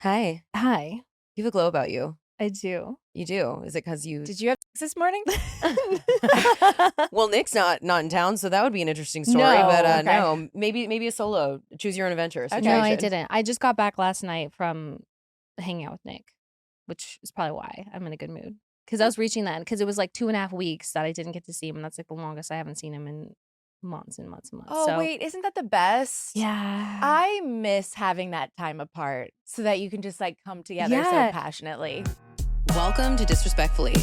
Hi. Hi, You have a glow about you. I do. You do. Is it because you? Did you have sex this morning? Well, Nick's not in town, so that would be an interesting story. No, but okay. no, maybe a solo choose your own adventure situation. No, I didn't. I just got back last night from hanging out with Nick, which is probably why I'm in a good mood. Because I was reaching that, because it was like 2.5 weeks that I didn't get to see him, and that's like the longest I haven't seen him in months and months and months. Oh, so, wait, isn't that the best? yeah. I miss having that time apart so that you can just like come together Yeah. so passionately. Welcome to Disrespectfully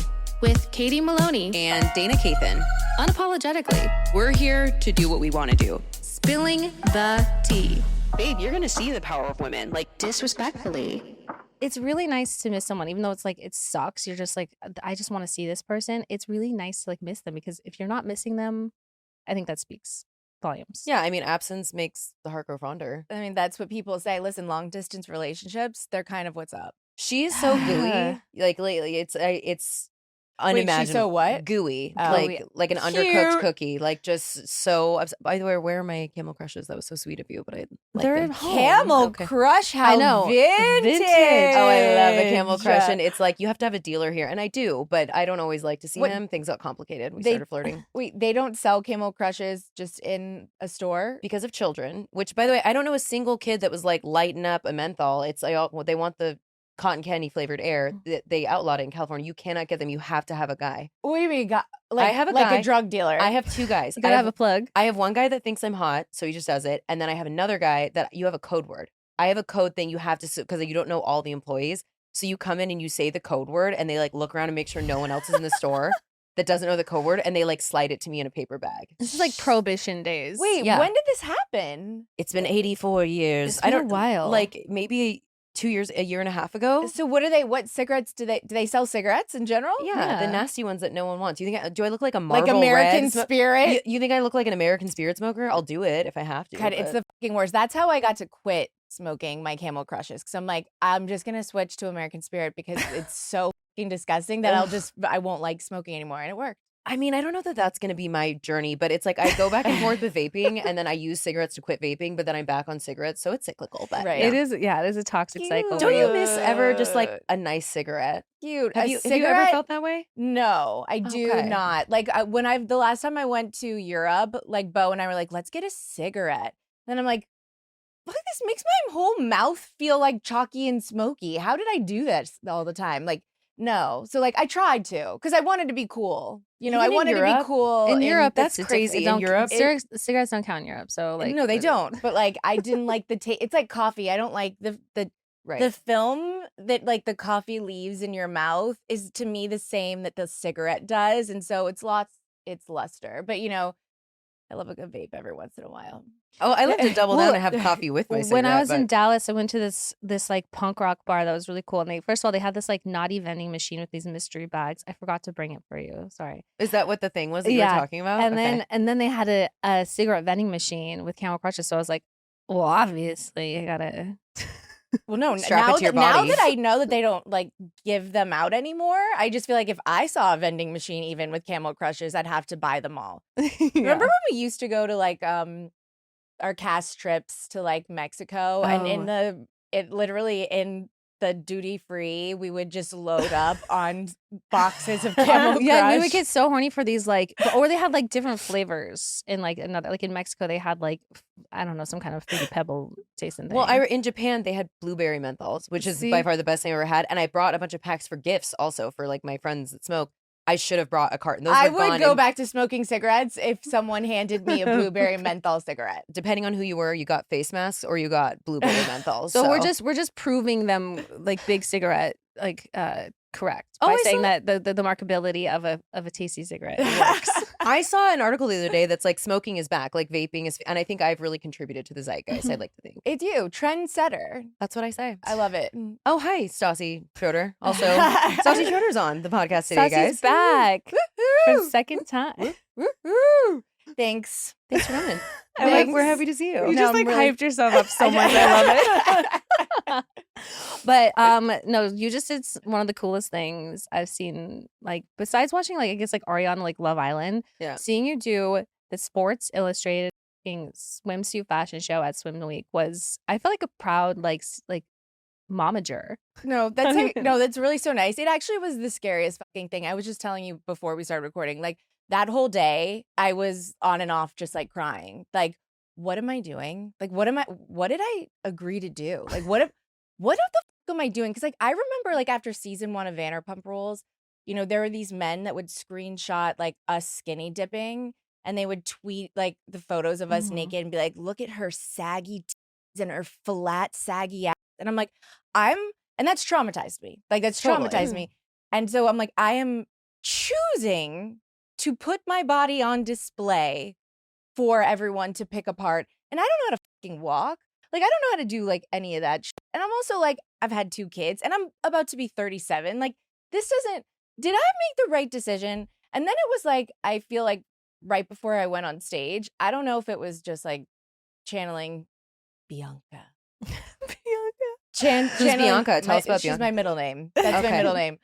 with Katie Maloney and Dayna Kathan. unapologetically We're here to do what we want to do. spilling the tea. Babe, you're gonna see the power of women. Like Disrespectfully. It's really nice to miss someone, even though it's like, it sucks. You're just like, I just want to see this person. It's really nice to like miss them, because if you're not missing them, I think that speaks volumes. yeah, I mean, absence makes the heart grow fonder. I mean, that's what people say. Listen, long distance relationships, they're kind of what's up. She is so gooey. Like lately, it's unimaginable. she's so what? Gooey, Oh. like an undercooked cookie, like just so. By the way, where are my camel crushes? That was so sweet of you, but I like They're them. at home. Camel Okay. Crush, how I know. vintage. Vintage. Oh, I love a camel crush, and it's like you have to have a dealer here, and I do, but I don't always like to see What- him. Things got complicated. We They- started flirting Wait, they don't sell Camel Crushes just in a store? because of children. Which, by the way, I don't know a single kid that was like lighten up a menthol. It's like they want the cotton candy flavored air. They outlawed it in California. You cannot get them. You have to have a guy. What do you mean? Like, I have a like guy. a drug dealer. I have two guys. You gotta have a plug. I have one guy that thinks I'm hot, so he just does it. And then I have another guy that you have a code word. I have a code thing you have to, because you don't know all the employees. So you come in and you say the code word, and they like look around and make sure no one else is in the store that doesn't know the code word, and they like slide it to me in a paper bag. This is like Prohibition days. Wait, Yeah. when did this happen? It's been 84 years. It's been a while. Like maybe 2 years, a year and a half ago. So what cigarettes do they sell cigarettes in general? Yeah, the Yeah. nasty ones that no one wants. You think do I look like a Marlboro Like American Red? Spirit? You think I look like an American Spirit smoker? I'll do it if I have to. God, it's the fucking worst. That's how I got to quit smoking my Camel Crushes, because I'm like, I'm just gonna switch to American Spirit because it's so fucking disgusting that I won't like smoking anymore, and it worked. I mean, I don't know that that's going to be my journey, but it's like I go back and forth with vaping, and then I use cigarettes to quit vaping, but then I'm back on cigarettes, so it's cyclical. But Right. yeah. It is. Yeah, it is a toxic cycle. Don't you where miss ever just like a nice cigarette? Cute. Have A you cigarette? ever felt that way? No, I do Okay. not. Like the last time I went to Europe, like Bo and I were like, let's get a cigarette. Then I'm like, fuck, this makes my whole mouth feel like chalky and smoky. How did I do this all the time? Like, no. So like I tried to, because I wanted to be cool. You know, Even I in wanted to be Europe? cool. in Europe, that's it's crazy. It don't, In Europe, cigarettes don't count in Europe. So like, no, they don't. But like, I didn't like the taste. It's like coffee. I don't like the Right. The film that like the coffee leaves in your mouth is to me the same that the cigarette does, and so it's luster. But you know, I love a good vape every once in a while. Oh, I love to double Well, down and have coffee with my cigarette. when I was in but- Dallas, I went to this like punk rock bar that was really cool. And first of all, they had this like naughty vending machine with these mystery bags. I forgot to bring it for you. Sorry. is that what the thing was that you Yeah, were talking about? And Okay. then they had a cigarette vending machine with Camel Crushes. So I was like, well, obviously I gotta. Well, no, Strap it now to your now body. that I know that they don't like give them out anymore, I just feel like if I saw a vending machine even with Camel Crushes, I'd have to buy them all. Remember when we used to go to like our cast trips to like Mexico, and literally in the duty free, we would just load up on boxes of Camel Crush. Yeah, we would get so horny for these or they had like different flavors in like another, like in Mexico they had like, I don't know, some kind of fruity pebble tasting thing. Well, in Japan they had blueberry menthols, which is See? by far the best thing I ever had, and I brought a bunch of packs for gifts also for like my friends that smoke. I should have brought a carton. Those I were would gone go in- back to smoking cigarettes if someone handed me a blueberry menthol cigarette. Depending on who you were, you got face masks or you got blueberry menthols. so we're just proving them like big cigarette correct Oh, by I saying saw- that the marketability of a tasty cigarette works. I saw an article the other day that's like smoking is back, like vaping is, and I think I've really contributed to the zeitgeist. I'd like to think It's you, trendsetter. that's what I say. I love it. Oh, hi, STASSI Schroeder. Also, STASSI Schroeder's on the podcast today, Stassi's guys. back for the Woo-hoo! second time. Woo-hoo! Thanks. Thanks for coming. Thanks. We're happy to see you. You No, just I'm like really- hyped yourself up so much. I love it. But no, you just did one of the coolest things I've seen. Like besides watching, like I guess like Ariana, like Love Island. Yeah. Seeing you do the Sports Illustrated swimsuit fashion show at Swim Week was, I felt like a proud like momager. No, that's like, no, that's really so nice. It actually was the scariest fucking thing. I was just telling you before we started recording, like that whole day I was on and off just like crying. Like, what am I doing? Like, what did I agree to do? Like, what the fuck am I doing? Because like I remember like after season 1 of Vanderpump Rules, you know, there were these men that would screenshot like us skinny dipping and they would tweet like the photos of us naked and be like, look at her saggy titties and her flat saggy ass. And I'm like, and that's traumatized me. Like that's traumatized me. And so I'm like, I am choosing to put my body on display for everyone to pick apart. And I don't know how to fucking walk. Like I don't know how to do like any of that shit. And I'm also like, I've had 2 kids and I'm about to be 37. Like did I make the right decision? And then it was like, I feel like right before I went on stage, I don't know if it was just like channeling Bianca. Who's Bianca? Tell us about she's Bianca. my middle name. That's my middle name.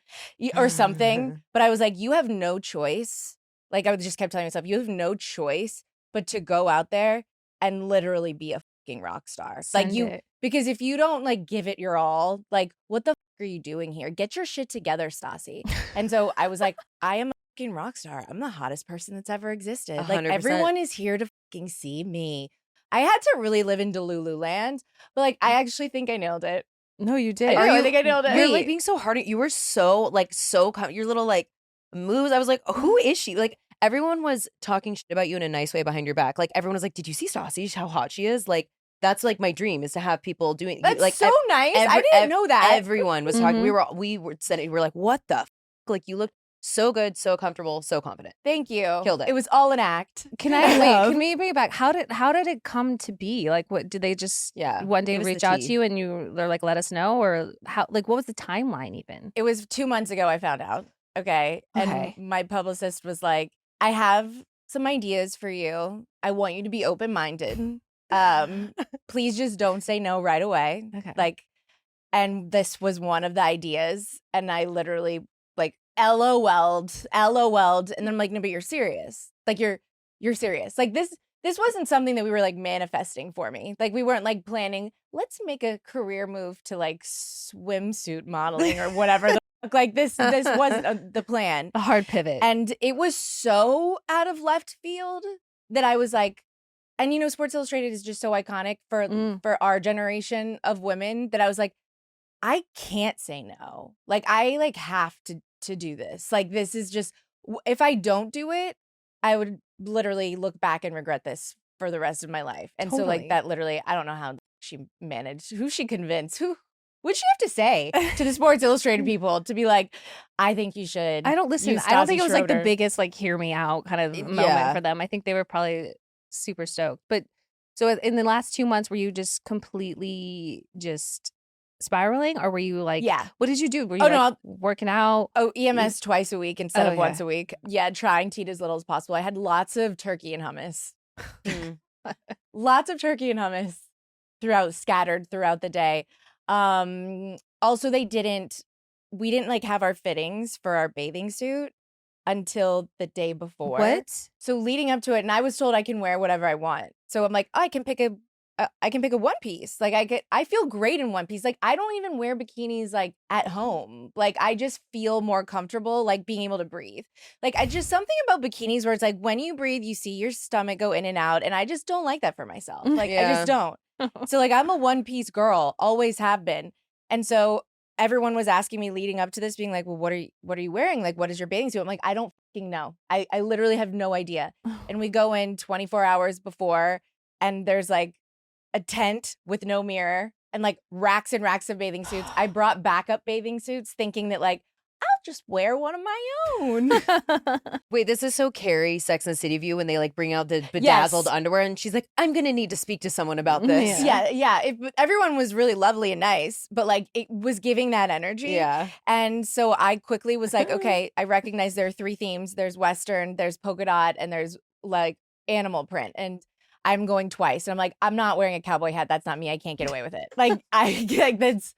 Or something. But I was like, you have no choice. Like I just kept telling myself, you have no choice but to go out there and literally be a fucking rock star. Because if you don't like give it your all, like what the fuck are you doing here? Get your shit together, Stassi. And so I was like, I am a fucking rock star. I'm the hottest person that's ever existed. 100%. Like everyone is here to fucking see me. I had to really live in Delulu land, but like I actually think I nailed it. No, you did. I think I nailed it. You're like being so hard. You were so your little like moves. I was like, who is she? Like everyone was talking shit about you in a nice way behind your back. Like everyone was like, did you see Stassi? How hot she is? Like that's like my dream is to have people doing. That's like so nice. I didn't know that. Everyone was talking. We were saying, we were like, what the f-? Like you look so good, so comfortable, so confident. Thank you. Killed it. It was all an act. Can we bring it back? How did it come to be? Like what did they just one day give us reach the out tea. to you and they're like, let us know? Or how like what was the timeline even? It was 2 months ago I found out. Okay. And my publicist was like, I have some ideas for you. I want you to be open-minded. Please just don't say no right away. Okay. Like, and this was one of the ideas. And I literally like LOL'd. And then I'm like, no, but you're serious. Like you're serious. Like this wasn't something that we were like manifesting for me. Like we weren't like planning, let's make a career move to like swimsuit modeling or whatever. Like this wasn't the plan. A hard pivot. And it was so out of left field that I was like, and you know, Sports Illustrated is just so iconic for our generation of women that I was like, I can't say no. Like I like have to do this. Like this is just, if I don't do it, I would literally look back and regret this for the rest of my life. And so like that literally, I don't know how she managed, who she convinced, what'd she have to say to the Sports Illustrated people to be like, I think you should. I don't listen. use I don't think Stassi it was like the Schroeder. biggest like hear me out kind of moment for them. I think they were probably super stoked. But so in the last 2 months, were you just completely just spiraling, or were you like, what did you do? Were you working out? Oh, EMS twice a week instead of once a week. Yeah, trying to eat as little as possible. I had lots of turkey and hummus. Lots of turkey and hummus scattered throughout the day. Also we didn't like have our fittings for our bathing suit until the day before. What? So leading up to it, and I was told I can wear whatever I want. So I'm like, oh, I can pick a one piece. Like I feel great in one piece. Like I don't even wear bikinis like at home. Like I just feel more comfortable like being able to breathe. Like I just something about bikinis where it's like when you breathe, you see your stomach go in and out, and I just don't like that for myself. Like I just don't. So like I'm a one piece girl, always have been. And so everyone was asking me leading up to this, being like, well, what are you wearing? Like, what is your bathing suit? I'm like, I don't fucking know. I literally have no idea. And we go in 24 hours before, and there's like a tent with no mirror and like racks and racks of bathing suits. I brought backup bathing suits thinking that like, I'll just wear one of my own. Wait, this is so Carrie, Sex and the City of you when they like bring out the bedazzled underwear and she's like, I'm going to need to speak to someone about this. Yeah. Everyone was really lovely and nice, but like it was giving that energy. Yeah. And so I quickly was like, okay, I recognize there are 3 themes. There's Western, there's polka dot, and there's like animal print. And I'm going twice. And I'm like, I'm not wearing a cowboy hat. That's not me. I can't get away with it. Like that's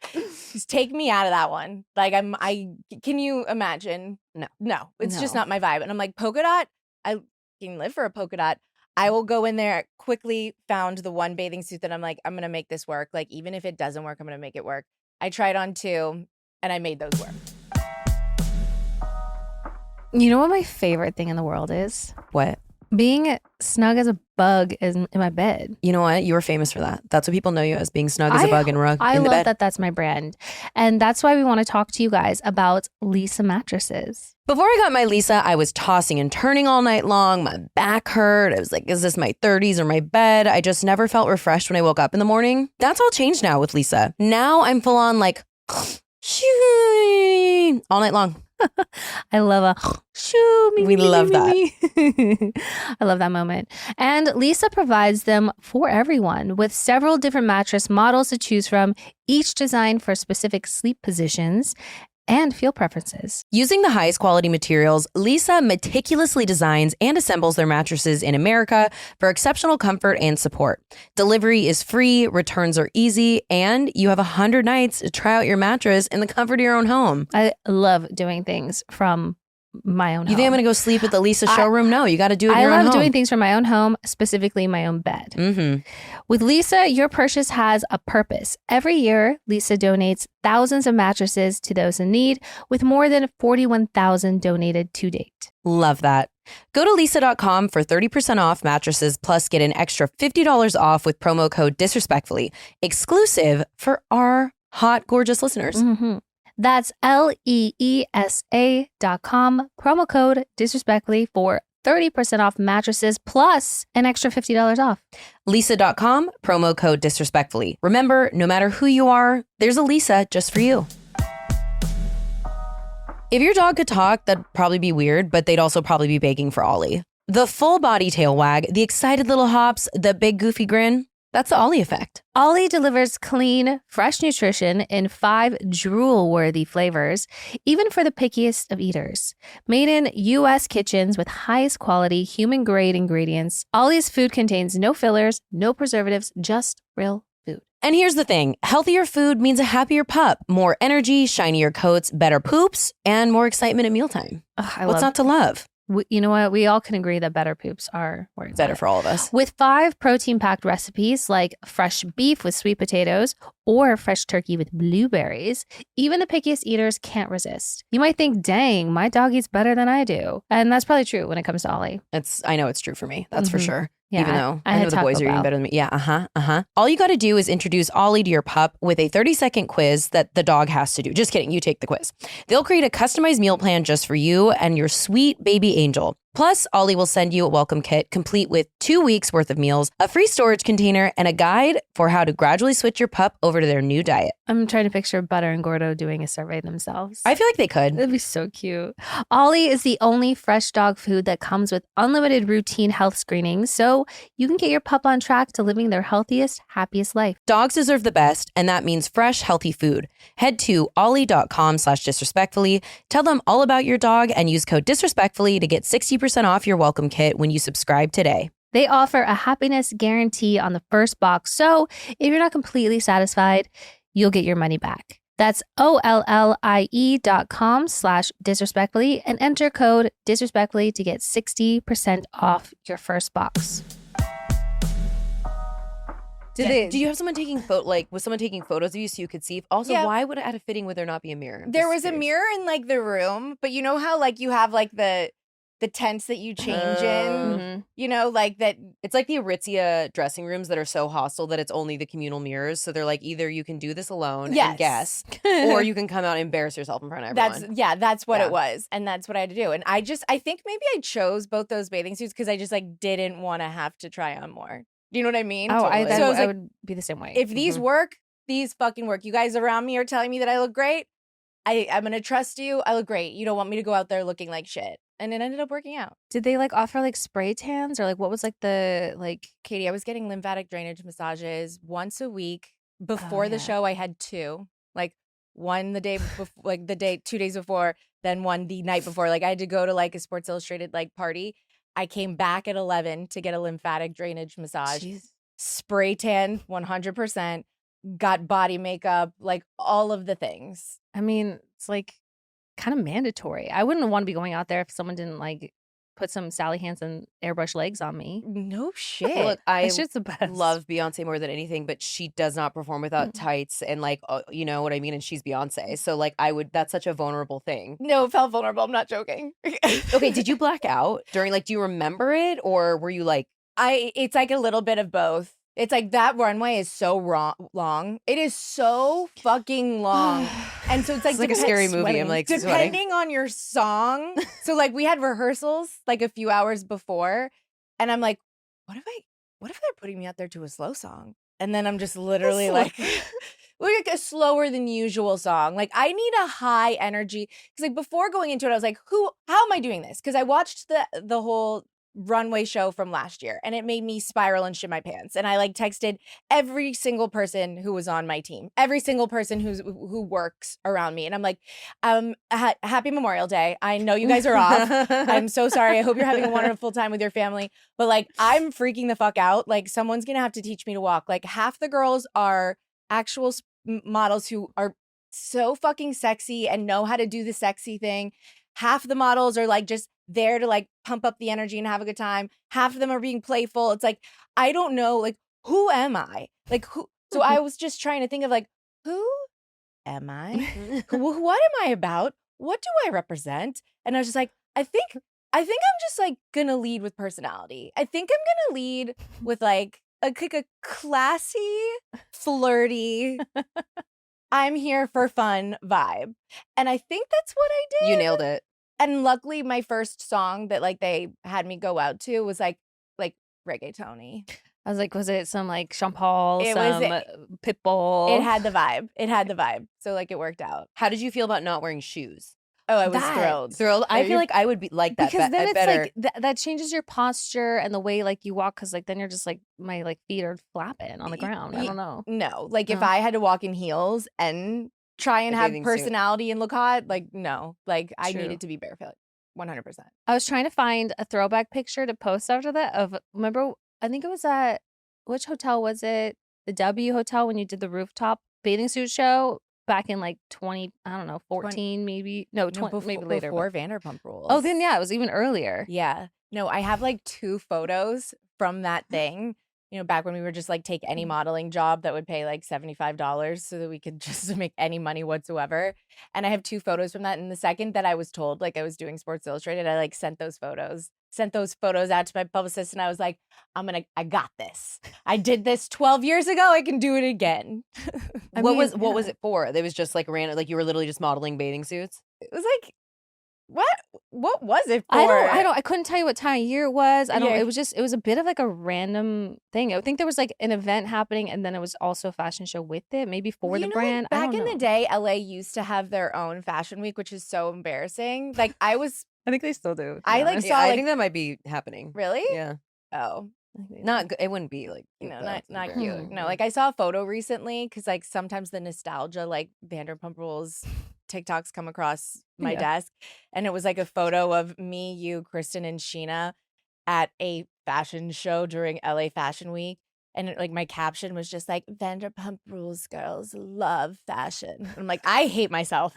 just take me out of that one. Like can you imagine? No, it's just not my vibe. And I'm like, polka dot, I can live for a polka dot. I will go in there, quickly found the one bathing suit that I'm like, I'm going to make this work. Like, even if it doesn't work, I'm going to make it work. I tried on 2 and I made those work. You know what my favorite thing in the world is? What? Being snug as a bug in my bed. You know what? You were famous for that. That's what people know you as, being snug as a bug in the I love bed. that that's my brand. And that's why we want to talk to you guys about Leesa mattresses. Before I got my Leesa, I was tossing and turning all night long. My back hurt. I was like, is this my 30s or my bed? I just never felt refreshed when I woke up in the morning. That's all changed now with Leesa. Now I'm full on like, all night long. I love a shoo. We love that. I love that moment. And Leesa provides them for everyone with several different mattress models to choose from, each designed for specific sleep positions and feel preferences. Using the highest quality materials, Leesa meticulously designs and assembles their mattresses in America for exceptional comfort and support. Delivery is free, returns are easy, and you have 100 nights to try out your mattress in the comfort of your own home. I love doing things from my own home. You think I'm going to go sleep at the Leesa showroom? No, you got to do it in your own home. I love doing things from my own home, specifically my own bed. Mm-hmm. With Leesa, your purchase has a purpose. Every year, Leesa donates thousands of mattresses to those in need, with more than 41,000 donated to date. Love that. Go to Leesa.com for 30% off mattresses, plus get an extra $50 off with promo code Disrespectfully, exclusive for our hot, gorgeous listeners. Mm-hmm. That's LEESA.com, promo code Disrespectfully for 30% off mattresses plus an extra $50 off. Leesa.com, promo code Disrespectfully. Remember, no matter who you are, there's a Leesa just for you. If your dog could talk, that'd probably be weird, but they'd also probably be begging for Ollie. The full body tail wag, the excited little hops, the big goofy grin, that's the Ollie effect. Ollie delivers clean, fresh nutrition in 5 drool-worthy flavors, even for the pickiest of eaters. Made in U.S. kitchens with highest quality human-grade ingredients, Ollie's food contains no fillers, no preservatives, just real food. And here's the thing. Healthier food means a happier pup, more energy, shinier coats, better poops, and more excitement at mealtime. What's not to love? You know what? We all can agree that better poops are where it's Better at. for all of us. With 5 protein-packed recipes like fresh beef with sweet potatoes or fresh turkey with blueberries, even the pickiest eaters can't resist. You might think, dang, my dog eats better than I do. And that's probably true when it comes to Ollie. I know it's true for me. That's for sure. Yeah, Even though I I know had the boys Taco are eating Bell. better than me. Yeah, All you got to do is introduce Ollie to your pup with a 30-second quiz that the dog has to do. Just kidding. You take the quiz. They'll create a customized meal plan just for you and your sweet baby angel. Plus, Ollie will send you a welcome kit complete with 2 weeks worth of meals, a free storage container, and a guide for how to gradually switch your pup over to their new diet. I'm trying to picture Butter and Gordo doing a survey themselves. I feel like they could. That'd be so cute. Ollie is the only fresh dog food that comes with unlimited routine health screenings, so you can get your pup on track to living their healthiest, happiest life. Dogs deserve the best, and that means fresh, healthy food. Head to ollie.com/disrespectfully. Tell them all about your dog and use code disrespectfully to get 60% off your welcome kit when you subscribe today. They offer a happiness guarantee on the first box, so if you're not completely satisfied, you'll get your money back. That's OLLIE.com/disrespectfully and enter code disrespectfully to get 60% off your first box. Do you have someone taking was someone taking photos of you so you could see? Also, Yeah. why would it at a fitting would there not be a mirror? I'm There just was a curious. mirror in like the room, but you know how like you have like the tents that you change in, Mhm. you know, like that. It's like the Aritzia dressing rooms that are so hostile that it's only the communal mirrors. So they're like, either you can do this alone Yes. and guess, or you can come out and embarrass yourself in front of everyone. That's what Yeah. it was, and that's what I had to do. And I think maybe I chose both those bathing suits because I just like didn't want to have to try on more. Do you know what I mean? Oh, I, So that, I was I like, would be the same way. if these Mhm. work, these fucking work. You guys around me are telling me that I look great. I'm gonna trust you. I look great. You don't want me to go out there looking like shit. And it ended up working out. Did they like offer like spray tans or like what was like the like? Katie, I was getting lymphatic drainage massages once a week. Before the yeah. show, I had 2. Like one the day before, like 2 days before, then one the night before. Like I had to go to like a Sports Illustrated like party. I came back at 11 to get a lymphatic drainage massage. Jeez. Spray tan 100%. Got body makeup, like all of the things. I mean, it's like kind of mandatory. I wouldn't want to be going out there if someone didn't like put some Sally Hansen airbrush legs on me. No shit. Look, I That shit's the best. love Beyonce more than anything, but she does not perform without tights and like, you know what I mean? And she's Beyonce. So like that's such a vulnerable thing. No, it felt vulnerable. I'm not joking. Okay, did you black out during like, do you remember it? Or were you like, It's like a little bit of both. It's like that runway is so long. It is so fucking long. And so it's like a scary movie. I'm like, sweating. depending on your song. So like we had rehearsals like a few hours before, and I'm like, what if they're putting me out there to a slow song? And then I'm just literally like a slower than usual song. Like I need a high energy. Because like before going into it, I was like, how am I doing this? Because I watched the whole runway show from last year, and it made me spiral and shit my pants. And I like texted every single person who was on my team, every single person who works around me, and I'm like, happy Memorial Day. I know you guys are off. I'm so sorry. I hope you're having a wonderful time with your family, but like I'm freaking the fuck out. Like someone's gonna have to teach me to walk. Like half the girls are actual models who are so fucking sexy and know how to do the sexy thing. Half the models are like just there to like pump up the energy and have a good time. Half of them are being playful. It's like, I don't know, like, who am I? Like, who? So I was just trying to think of like, who am I? What am I about? What do I represent? And I was just like, I think I'm just like gonna lead with personality. I think I'm gonna lead with like a classy, flirty, I'm here for fun vibe. And I think that's what I did. you nailed it? And luckily my first song that like they had me go out to was like reggaeton-y. I was like, was it some like Sean Paul, It some was- Pitbull? It had the vibe. So like it worked out. How did you feel about not wearing shoes? Oh, I was That- thrilled. Thrilled? I Are feel you- like I would be like that. because then it's better. like that changes your posture and the way like you walk, because like then you're just like my like feet are flapping on the ground. I don't know. No, like if No. I had to walk in heels and try and A have bathing suit. personality and look hot, like no. Like I True. needed to be barefoot. 100%. I was trying to find a throwback picture to post after that of, remember, I think it was at, which hotel was it? The W Hotel, when you did the rooftop bathing suit show back in like 14 maybe. No, 20, maybe later. Before but- Vanderpump Rules. Oh, then yeah, it was even earlier. Yeah. No, I have like 2 photos from that thing. You know, back when we were just like take any modeling job that would pay like $75 so that we could just make any money whatsoever. And I have 2 photos from that. And the second that I was told like I was doing Sports Illustrated, I like sent those photos out to my publicist, and I was like, I got this. I did this 12 years ago. I can do it again. what was it for? It was just like random, like you were literally just modeling bathing suits. It was like, what was it for? I couldn't tell you what time of year it was. Yeah. It was a bit of like a random thing. I think there was like an event happening, and then it was also a fashion show with it, maybe for You the know, brand. I Back don't in the know. day, LA used to have their own fashion week, which is so embarrassing. Like I think they still do. I, like, Yeah, saw, I like- think that might be happening. really? Yeah, Oh, it wouldn't be like you know, though. not It's very- cute. No, like I saw a photo recently because like sometimes the nostalgia, like Vanderpump Rules TikToks come across my Yeah. desk, and it was like a photo of me, you, Kristen, and Sheena at a fashion show during LA Fashion Week. And like my caption was just like, Vanderpump Rules girls love fashion. And I'm like, I hate myself.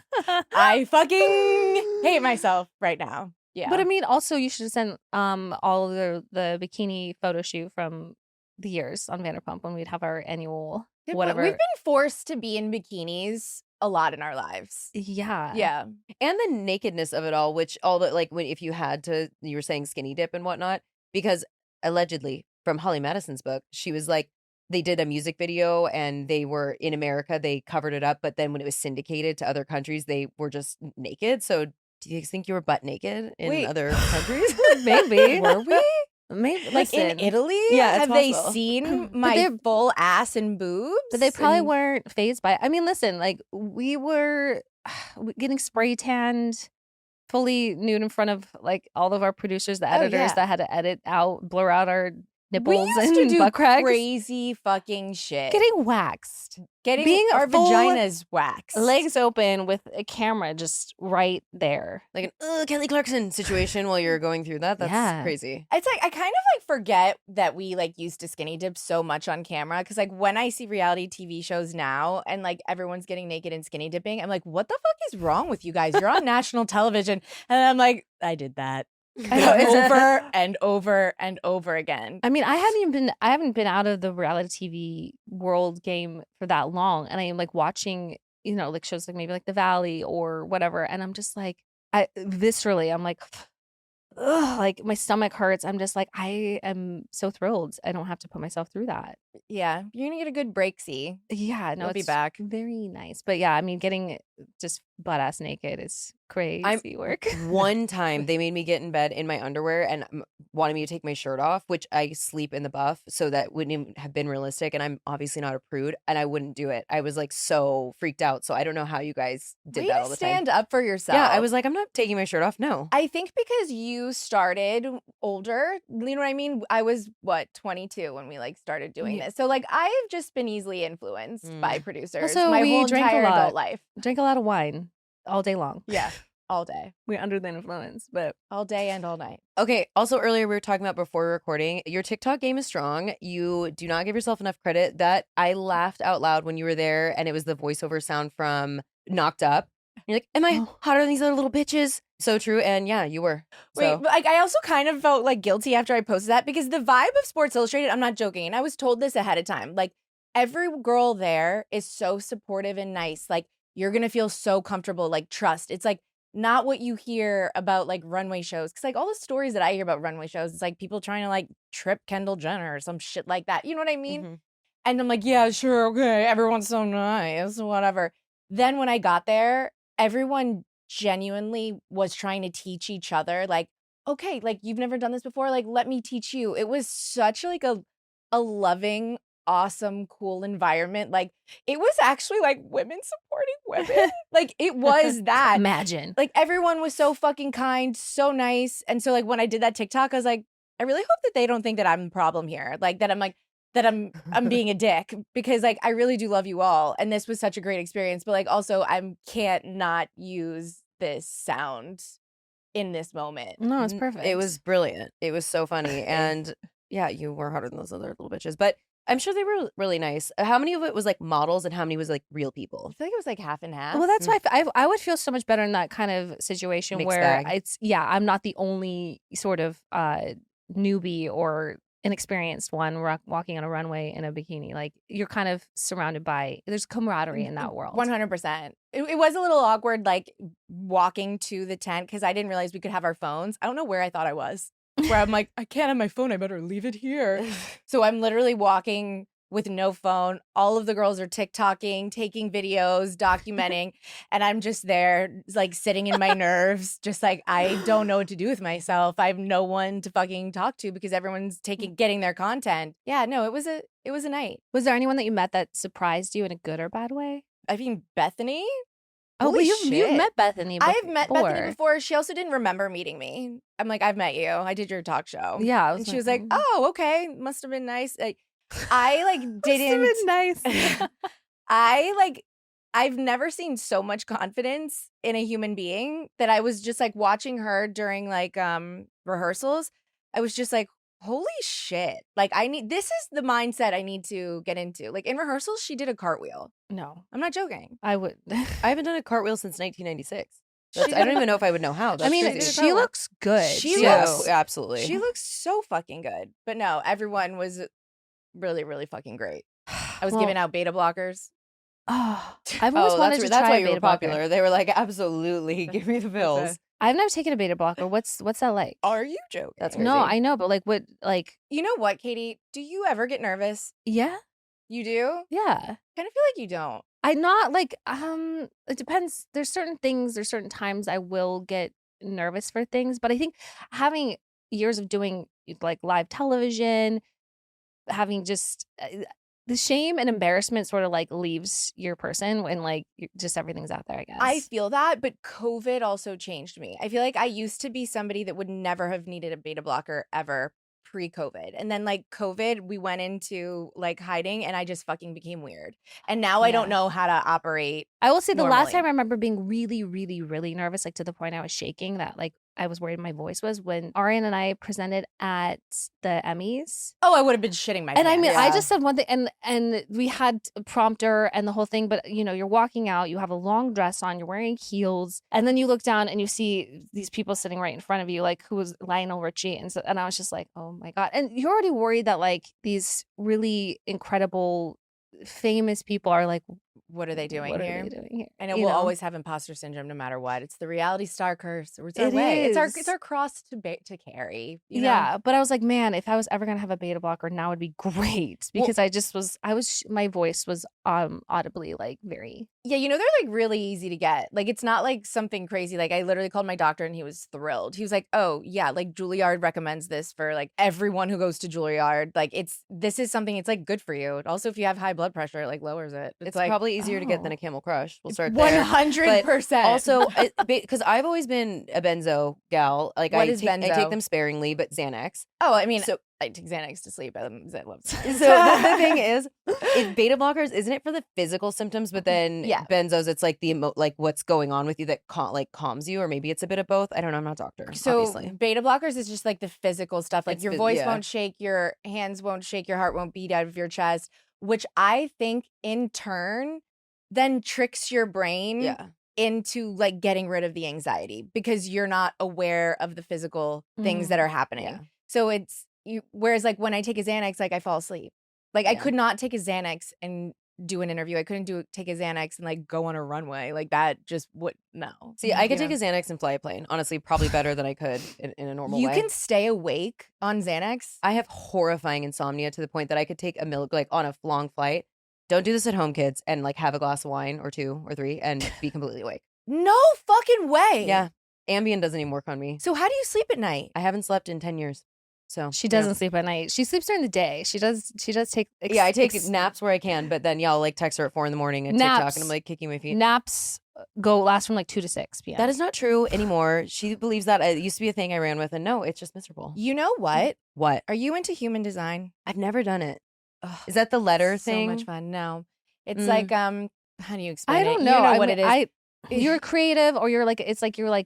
I fucking hate myself right now. Yeah. But I mean, also you should send all of the bikini photo shoot from the years on Vanderpump when we'd have our annual Good point. whatever. We've been forced to be in bikinis a lot in our lives. Yeah. Yeah. and the nakedness of it all, which all the like when if you had to, you were saying skinny dip and whatnot, because allegedly from Holly Madison's book, she was like they did a music video and they were in America, they covered it up, but then when it was syndicated to other countries, they were just naked. So do you think you were butt naked in Wait. other countries? Maybe. Were we? Maybe. Like in Listen, Italy? Yeah, it's Have they possible. seen But my they're- full ass and boobs? But they probably And- weren't phased by it. I mean, listen, like we were getting spray tanned, fully nude in front of like all of our producers, the editors yeah. that had to edit out, blur out our We nipples used and to do butt cracks. crazy fucking shit. Getting waxed, Getting being a our full vaginas waxed. legs open with a camera just right there. Like an Kelly Clarkson situation while you're going through that. That's Yeah. crazy. It's like I kind of like forget that we like used to skinny dip so much on camera, because like when I see reality TV shows now and like everyone's getting naked and skinny dipping, I'm like, what the fuck is wrong with you guys? You're on national television, and I'm like, I did that. I know, it's over and over and over again. I mean, I haven't been out of the reality TV world game for that long, and I am like watching, like shows like maybe like The Valley or whatever, and I'm just like, viscerally, I'm like, ugh, like my stomach hurts. I'm just like, I am so thrilled I don't have to put myself through that. Yeah, you're gonna get a good break, see. Yeah, no, You'll be it's back. very nice. But yeah, I mean, getting just butt ass naked is crazy work. One time they made me get in bed in my underwear and wanted me to take my shirt off, which I sleep in the buff, so that wouldn't even have been realistic. And I'm obviously not a prude, and I wouldn't do it. I was like so freaked out. So I don't know how you guys did Way that to all the stand time. up for yourself. Yeah, I was like, I'm not taking my shirt off. No. I think because you started older, you know what I mean? I was 22 when we like started doing this. So like I've just been easily influenced by producers Also, my we whole drank a entire lot. adult life. Drink a lot of wine all day long. Yeah, all day. We're under the influence, but All day and all night. Okay. Also, earlier we were talking about before recording, your TikTok game is strong. You do not give yourself enough credit. That I laughed out loud when you were there, and it was the voiceover sound from Knocked Up. You're like, am I hotter than these other little bitches? So true. And yeah, you were. Wait, So. but like I also kind of felt like guilty after I posted that because the vibe of Sports Illustrated, I'm not joking, and I was told this ahead of time. Like every girl there is so supportive and nice. Like you're gonna feel so comfortable, like trust. It's like not what you hear about like runway shows. Cause like all the stories that I hear about runway shows, it's like people trying to like trip Kendall Jenner or some shit like that. You know what I mean? Mhm. And I'm like, yeah, sure, okay, everyone's so nice, whatever. Then when I got there, everyone genuinely was trying to teach each other, like, okay, like you've never done this before, like let me teach you. It was such like a loving, awesome, cool environment. Like it was actually like women supporting women. Like it was that. imagine. Like everyone was so fucking kind, so nice. And so like when I did that TikTok, I was like, I really hope that they don't think that I'm the problem here. Like that I'm like that I'm being a dick because like I really do love you all and this was such a great experience, but like also I can't not use this sound in this moment. No, it's perfect. It was brilliant. It was so funny. And yeah, you were hotter than those other little bitches. But I'm sure they were really nice. How many of it was like models and how many was like real people? I feel like it was like half and half. Well, that's why I would feel so much better in that kind of situation Mixed where bag. I'm not the only sort of newbie or inexperienced one walking on a runway in a bikini. Like you're kind of surrounded by, there's camaraderie in that world. 100%. It was a little awkward like walking to the tent because I didn't realize we could have our phones. I don't know where I thought I was. Where I'm like, I can't have my phone. I better leave it here. So I'm literally walking with no phone. All of the girls are TikToking, taking videos, documenting. And I'm just there, like sitting in my nerves, just like, I don't know what to do with myself. I have no one to fucking talk to because everyone's getting their content. Yeah, no, it was a night. Was there anyone that you met that surprised you in a good or bad way? I mean, Bethany. Oh, Holy but you've shit. met Bethany before. I have met Bethany before. She also didn't remember meeting me. I'm like, I've met you. I did your talk show. Yeah. And she was like, oh, okay. Must have been nice. Like, I like didn't. Must have been nice. I've never seen so much confidence in a human being that I was just like watching her during like rehearsals. I was just like, holy shit. Like this is the mindset I need to get into. Like in rehearsals, she did a cartwheel. No, I'm not joking. I would. I haven't done a cartwheel since 1996. I don't even know if I would know how. That's I mean, crazy. she looks good. She too. looks- absolutely. She looks so fucking good. But no, everyone was really, really fucking great. I was Well, giving out beta blockers. Oh, I've always wanted to that's try why a you were beta blocker. popular. They were like, absolutely, give me the pills. I've never taken a beta blocker. What's that like? Are you joking? That's No, crazy. I know, but like, what, like, You know what, Katie? Do you ever get nervous? yeah, You do? yeah. Kind of feel like you don't. I not like, it depends. There's certain times I will get nervous for things, but I think having years of doing like live television, having just the shame and embarrassment sort of like leaves your person when like just everything's out there, I guess. I feel that, but COVID also changed me. I feel like I used to be somebody that would never have needed a beta blocker ever pre-COVID. And then like COVID, we went into like hiding and I just fucking became weird. And now I don't Yeah. know how to operate. I will say the last normally. time I remember being really, really, really nervous, like to the point I was shaking, that like I was worried my voice was when Arian and I presented at the Emmys. Oh, I would have been shitting my And I pants. mean, I just said one thing, and we had a prompter and the whole thing, but you know, you're walking out, you have a long dress on, you're wearing heels, and then you look down and you see these people sitting right in front of you, like who was lying over Richie, and I was just like, oh my God. And you're already worried that like these really incredible, famous people are like, what are they doing what here? are they doing here? I know You we'll always have imposter syndrome no matter what. It's the reality star curse. It's our It way. It's is. our cross to carry. You know? Yeah, but I was like, man, if I was ever gonna have a beta blocker, now would be great because my voice was audibly like very. Yeah, you know, they're like really easy to get. Like, it's not like something crazy. Like, I literally called my doctor and he was thrilled. He was like, oh, yeah, like Juilliard recommends this for like everyone who goes to Juilliard. Like, this is something, it's like good for you. Also, if you have high blood pressure, it like lowers it. It's like, probably easier to get than a Camel Crush. We'll start there. 100%. Also, because I've always been a benzo gal. Like What I is take benzo? them sparingly, but Xanax. oh, I mean, So- I take Xanax to sleep. I love So the thing is, if beta blockers, isn't it for the physical symptoms? But then Yeah. benzos, it's like like what's going on with you that calms you, or maybe it's a bit of both. I don't know. I'm not a doctor. So obviously. beta blockers is just like the physical stuff. Like It's your voice yeah. won't shake, your hands won't shake, your heart won't beat out of your chest, which I think in turn then tricks your brain Yeah. into like getting rid of the anxiety because you're not aware of the physical things that are happening. Yeah. So it's you. Whereas like when I take a Xanax, like I fall asleep. Like I Yeah. could not take a Xanax and do an interview. I couldn't take a Xanax and like go on a runway. Like that just would no. See, I could You take a Xanax and fly a plane. Honestly, probably better than I could in a normal You way. can stay awake on Xanax. I have horrifying insomnia to the point that I could take a milk like on a long flight. Don't do this at home, kids, and like have a glass of wine or 2 or 3 and be completely awake. No fucking way. Yeah, Ambien doesn't even work on me. So how do you sleep at night? I haven't slept in 10 years. So She you know. doesn't sleep at night. She sleeps during the day. She does take. Yeah, I take naps where I can, but then I'll like text her at 4 a.m. at TikTok, Naps. and I'm like kicking my feet. Naps last from like 2 to 6 p.m. That is not true anymore. She believes that it used to be a thing I ran with, and no, it's just miserable. You know what? What? Are you into human design? I've never done it. Ugh, Is that the letter so thing? much fun. No. It's Mm. like how do you explain I it? don't know. You know I what mean, it is. You're creative, or you're like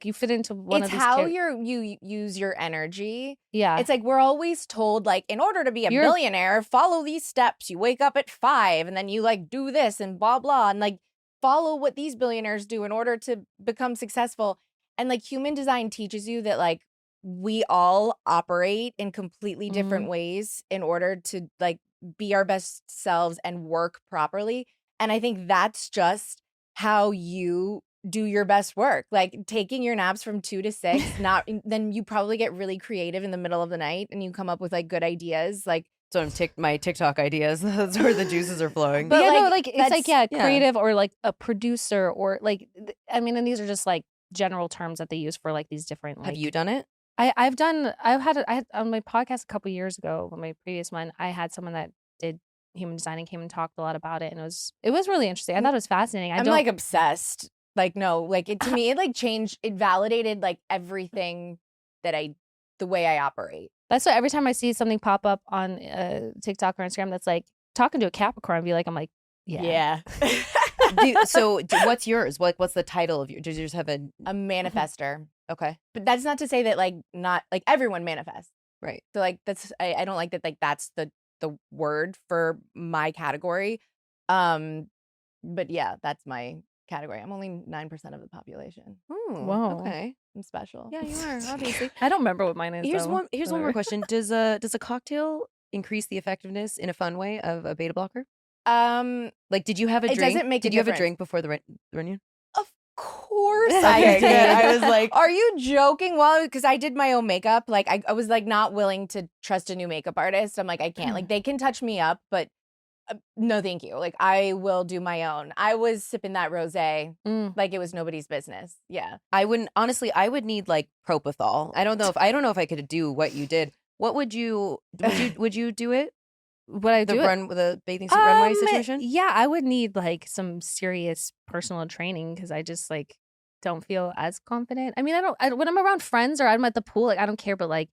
you fit into one It's of these. how you use your energy. Yeah. It's like we're always told like in order to be a You're- billionaire, follow these steps. You wake up at 5 and then you like do this and blah blah and like follow what these billionaires do in order to become successful. And like human design teaches you that like we all operate in completely different ways in order to like be our best selves and work properly. And I think that's just how you do your best work. Like taking your naps from 2 to 6, then you probably get really creative in the middle of the night and you come up with like good ideas. Like So I'm my TikTok ideas. That's where the juices are flowing. But But, yeah, no, like, like it's like that's- yeah. creative or like a producer or like I mean, and these are just like general terms that they use for like these different. Like, Have you done it? I had on my podcast a couple years ago, on my previous one, I had someone that did human design and came and talked a lot about it, and it was really interesting. I thought it was fascinating. I'm like obsessed. Like no, like it to me it like changed, it validated like everything that the way I operate. That's why every time I see something pop up on TikTok or Instagram that's like talking to a Capricorn, I'm like, yeah. What's yours? What's the title of your? Did you just have a manifester. okay? But that's not to say that like not like everyone manifests. Right. So like that's I don't like that like that's the word for my category. But yeah, that's my category. I'm only 9% of the population. Oh, Whoa. okay. I'm special. Yeah, you are obviously. I don't remember what mine is. Here's though. one more Whatever. question. Does a cocktail increase the effectiveness in a fun way of a beta blocker? Like, did you have a It drink? doesn't make a Did you have a difference. drink before the reunion? Of course Okay, I good. did. I was like- are you joking? Well, because I did my own makeup. Like I was like not willing to trust a new makeup artist. I'm like, I can't. Like they can touch me up, but no, thank you. Like I will do my own. I was sipping that rosé like it was nobody's business. Yeah. I wouldn't honestly. I would need like propofol. I don't know if I could do what you did. What would you do it? Would I do it? The bathing suit runway situation? Yeah, I would need like some serious personal training because I just like don't feel as confident. I mean, when I'm around friends or I'm at the pool, like I don't care, but like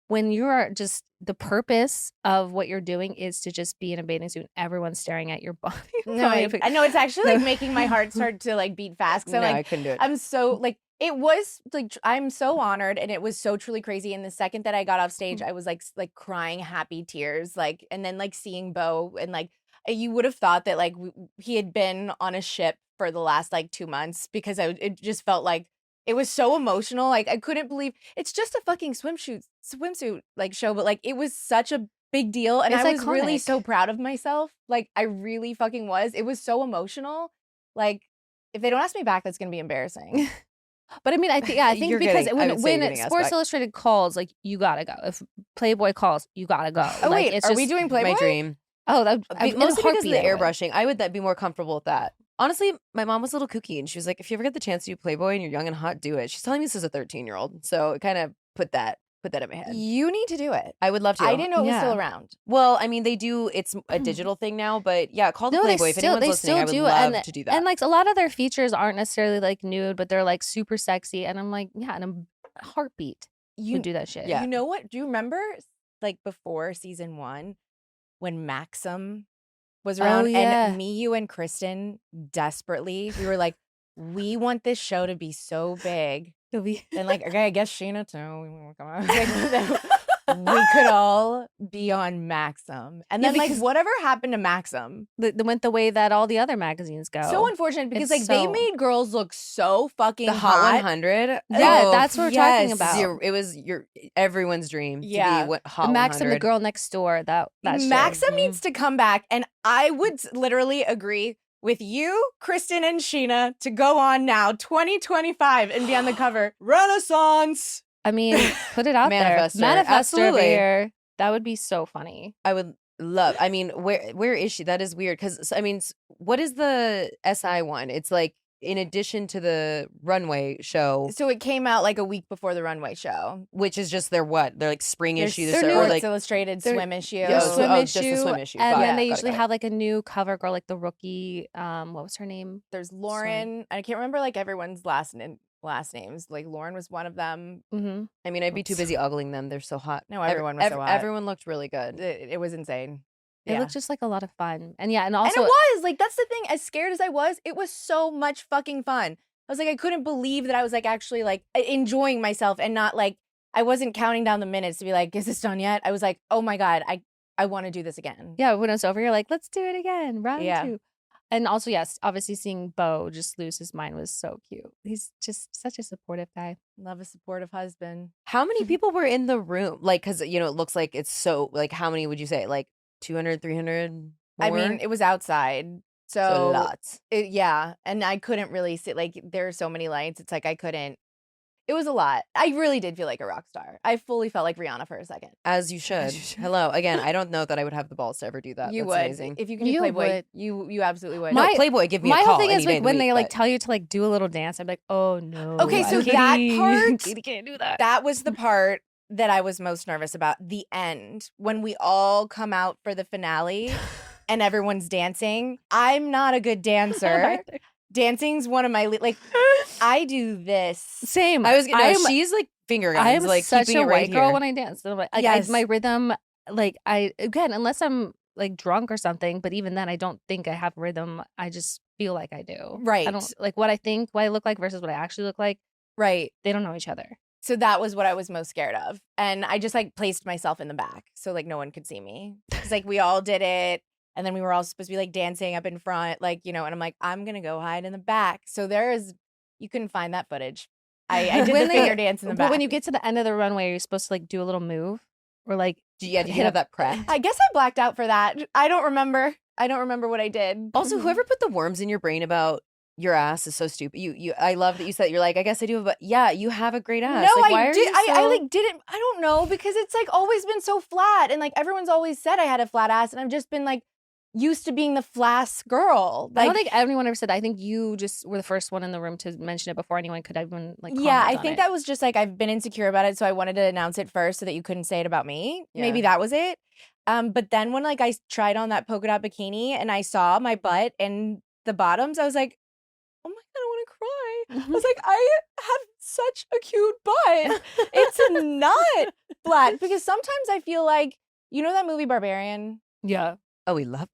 when you are just the purpose of what you're doing is to just be in a bathing suit and everyone's staring at your body. No, I know it's actually like making my heart start to like beat fast. So No, like I couldn't do it. I'm so like It was like I'm so honored, and it was so truly crazy. And the second that I got off stage, I was like crying happy tears, like, and then like seeing Bo, and like you would have thought that like he had been on a ship for the last like 2 months, because it just felt like it was so emotional. Like I couldn't believe it's just a fucking swimsuit like show, but like it was such a big deal, and It's I was really iconic. so proud of myself. Like I really fucking was. It was so emotional. Like if they don't ask me back, that's gonna be embarrassing. But I mean, I think You're because getting- I would say you're when getting asked Sports back. Illustrated calls, like you gotta go. If Playboy calls, you gotta go. Oh like, wait, it's are just we doing Playboy? My dream. Oh, that Mostly because of the airbrushing. I would be more comfortable with that. Honestly, my mom was a little kooky, and she was like, if you ever get the chance to do Playboy and you're young and hot, do it. She's telling me this as a 13-year-old. So it kind of put that in my head. You need to do it. I would love to. I didn't know it was Yeah. still around. Well, I mean, they do. It's a digital thing now, but yeah, call the No, Playboy. If anyone's listening, I would love to do that. And like a lot of their features aren't necessarily like nude, but they're like super sexy. And I'm like, yeah, and a heartbeat would do that shit. Yeah. You know what? Do you remember like before season 1 when Maxim was around, yeah. and me, you, and Kristen desperately, we were like, we want this show to be so big. It'll be And like, okay, I guess Sheena too. We could all be on Maxim. And Yeah, then like because- whatever happened to Maxim? they went the way that all the other magazines go. So unfortunate, because It's like they so- made girls look so fucking the hot. Hot 100. Yeah, Oh, that's what we're talking yes. about. It was everyone's dream. Yeah. To be Hot The Maxim, 100. the girl next door. That shit. Maxim needs to come back, and I would literally agree with you, Kristen, and Sheena to go on now 2025 and be on the cover. Renaissance. I mean, put it out Manifester. there. Manifester over Absolutely. here. That would be so funny. I would love. I mean, where is she? That is weird. Because I mean, what is the SI one? It's like in addition to the runway show, So it came out like a week before the runway show. which is just their what? Their like spring issue. their Or new- Sports like Illustrated their- swim issue. Their Oh, swim oh, issue, just the swim issue. and Got then it, they got it, usually got it. have like a new cover girl, like the rookie. What was her name? There's Lauren. I can't remember like everyone's last names. Like Lauren was one of them. Mm-hmm. I mean, I'd be too busy ogling them. They're so hot. No, everyone was so hot. Everyone looked really good. It was insane. It Yeah. looked just like a lot of fun, and yeah, and And also it was like, that's the thing. As scared as I was, it was so much fucking fun. I was like, I couldn't believe that I was like actually like enjoying myself, and not like I wasn't counting down the minutes to be like, is this done yet? I was like, oh my God, I want to do this again. yeah, when it's over, you're like, let's do it again, round Yeah. 2. And also, yes, obviously seeing Bo just lose his mind was so cute. He's just such a supportive guy. Love a supportive husband. How many people were in the room? Like, because you know, it looks like it's so. Like, how many would you say? Like 200, 300? I mean, it was outside. so lots. Yeah. And I couldn't really sit, like, there are so many lights. It's like I couldn't. It was a lot. I really did feel like a rock star. I fully felt like Rihanna for a second. As you should. Hello. Again, I don't know that I would have the balls to ever do that. You That's would. amazing. If you can do You Playboy, would. you absolutely would. No, My- Playboy, give me My a call. whole thing any is day like of the when week, they like but- tell you to like do a little dance, I'm like, oh no. Okay, so Kitty, that part- Kitty can't do that. That was the part that I was most nervous about. The end, when we all come out for the finale and everyone's dancing. I'm not a good dancer. Dancing's one of my like. I do this. Same. I was gonna I'm- she's like finger I guns, am like such keeping a it right white girl here. when I dance. So, like, Yes. my rhythm, like again, unless I'm like drunk or something, but even then, I don't think I have rhythm. I just feel like I do. Right. I don't like what I think, what I look like versus what I actually look like. Right. They don't know each other. So that was what I was most scared of. And I just like placed myself in the back so like no one could see me. Because like we all did it. And then we were all supposed to be like dancing up in front, like, you know, and I'm like, I'm going to go hide in the back. So you couldn't find that footage. I did When the they- finger dance in the But back. when you get to the end of the runway, you're supposed to like do a little move or like Yeah, did you hit have a- that prep? I guess I blacked out for that. I don't remember what I did. Also, whoever put the worms in your brain about your ass is so stupid. I love that you said you're like, I guess I do, but yeah, you have a great ass. No, like, why I are did. you I so- like didn't. I don't know, because it's like always been so flat, and like everyone's always said I had a flat ass, and I've just been like used to being the flass girl. I Like, don't think anyone ever said that. I think you just were the first one in the room to mention it before anyone could even like. yeah, comment I on think it. that was just like I've been insecure about it, so I wanted to announce it first so that you couldn't say it about me. Yeah. Maybe that was it. But then when like I tried on that polka dot bikini and I saw my butt and the bottoms, I was like, oh my God, I want to cry. I was like, I have such a cute butt. It's not flat, because sometimes I feel like, you know that movie Barbarian? Yeah. Oh, we love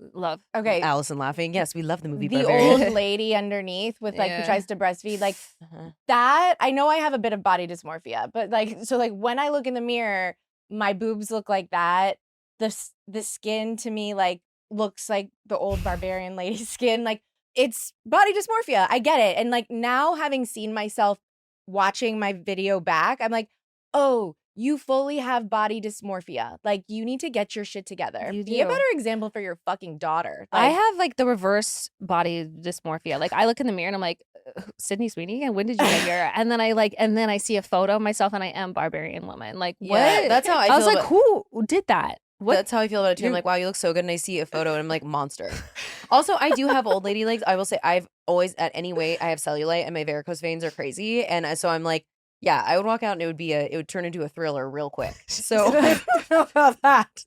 Okay. Allison laughing. Yes, we love the movie The Barbarian. old lady underneath with like who Yeah. tries to breastfeed, like Uh-huh. that. I know I have a bit of body dysmorphia, but like so like when I look in the mirror, my boobs look like that. The skin to me like looks like the old barbarian lady's skin. Like it's body dysmorphia. I get it. And like now having seen myself watching my video back, I'm like, oh, you fully have body dysmorphia. Like you need to get your shit together. You Be a do. better example for your fucking daughter. I Like, have like the reverse body dysmorphia. Like I look in the mirror and I'm like, Sydney Sweeney, and when did you get here? And then I see a photo of myself and I am barbarian woman. Like what? Yeah, that's how I was feel like, about- who did that? What? That's how I feel about it too. I'm You're- like, wow, you look so good. And I see a photo and I'm like, monster. Also, I do have old lady legs. I will say I've always, at any weight, I have cellulite and my varicose veins are crazy. And so I'm like, yeah, I would walk out and it would turn into a thriller real quick. So I don't know about that.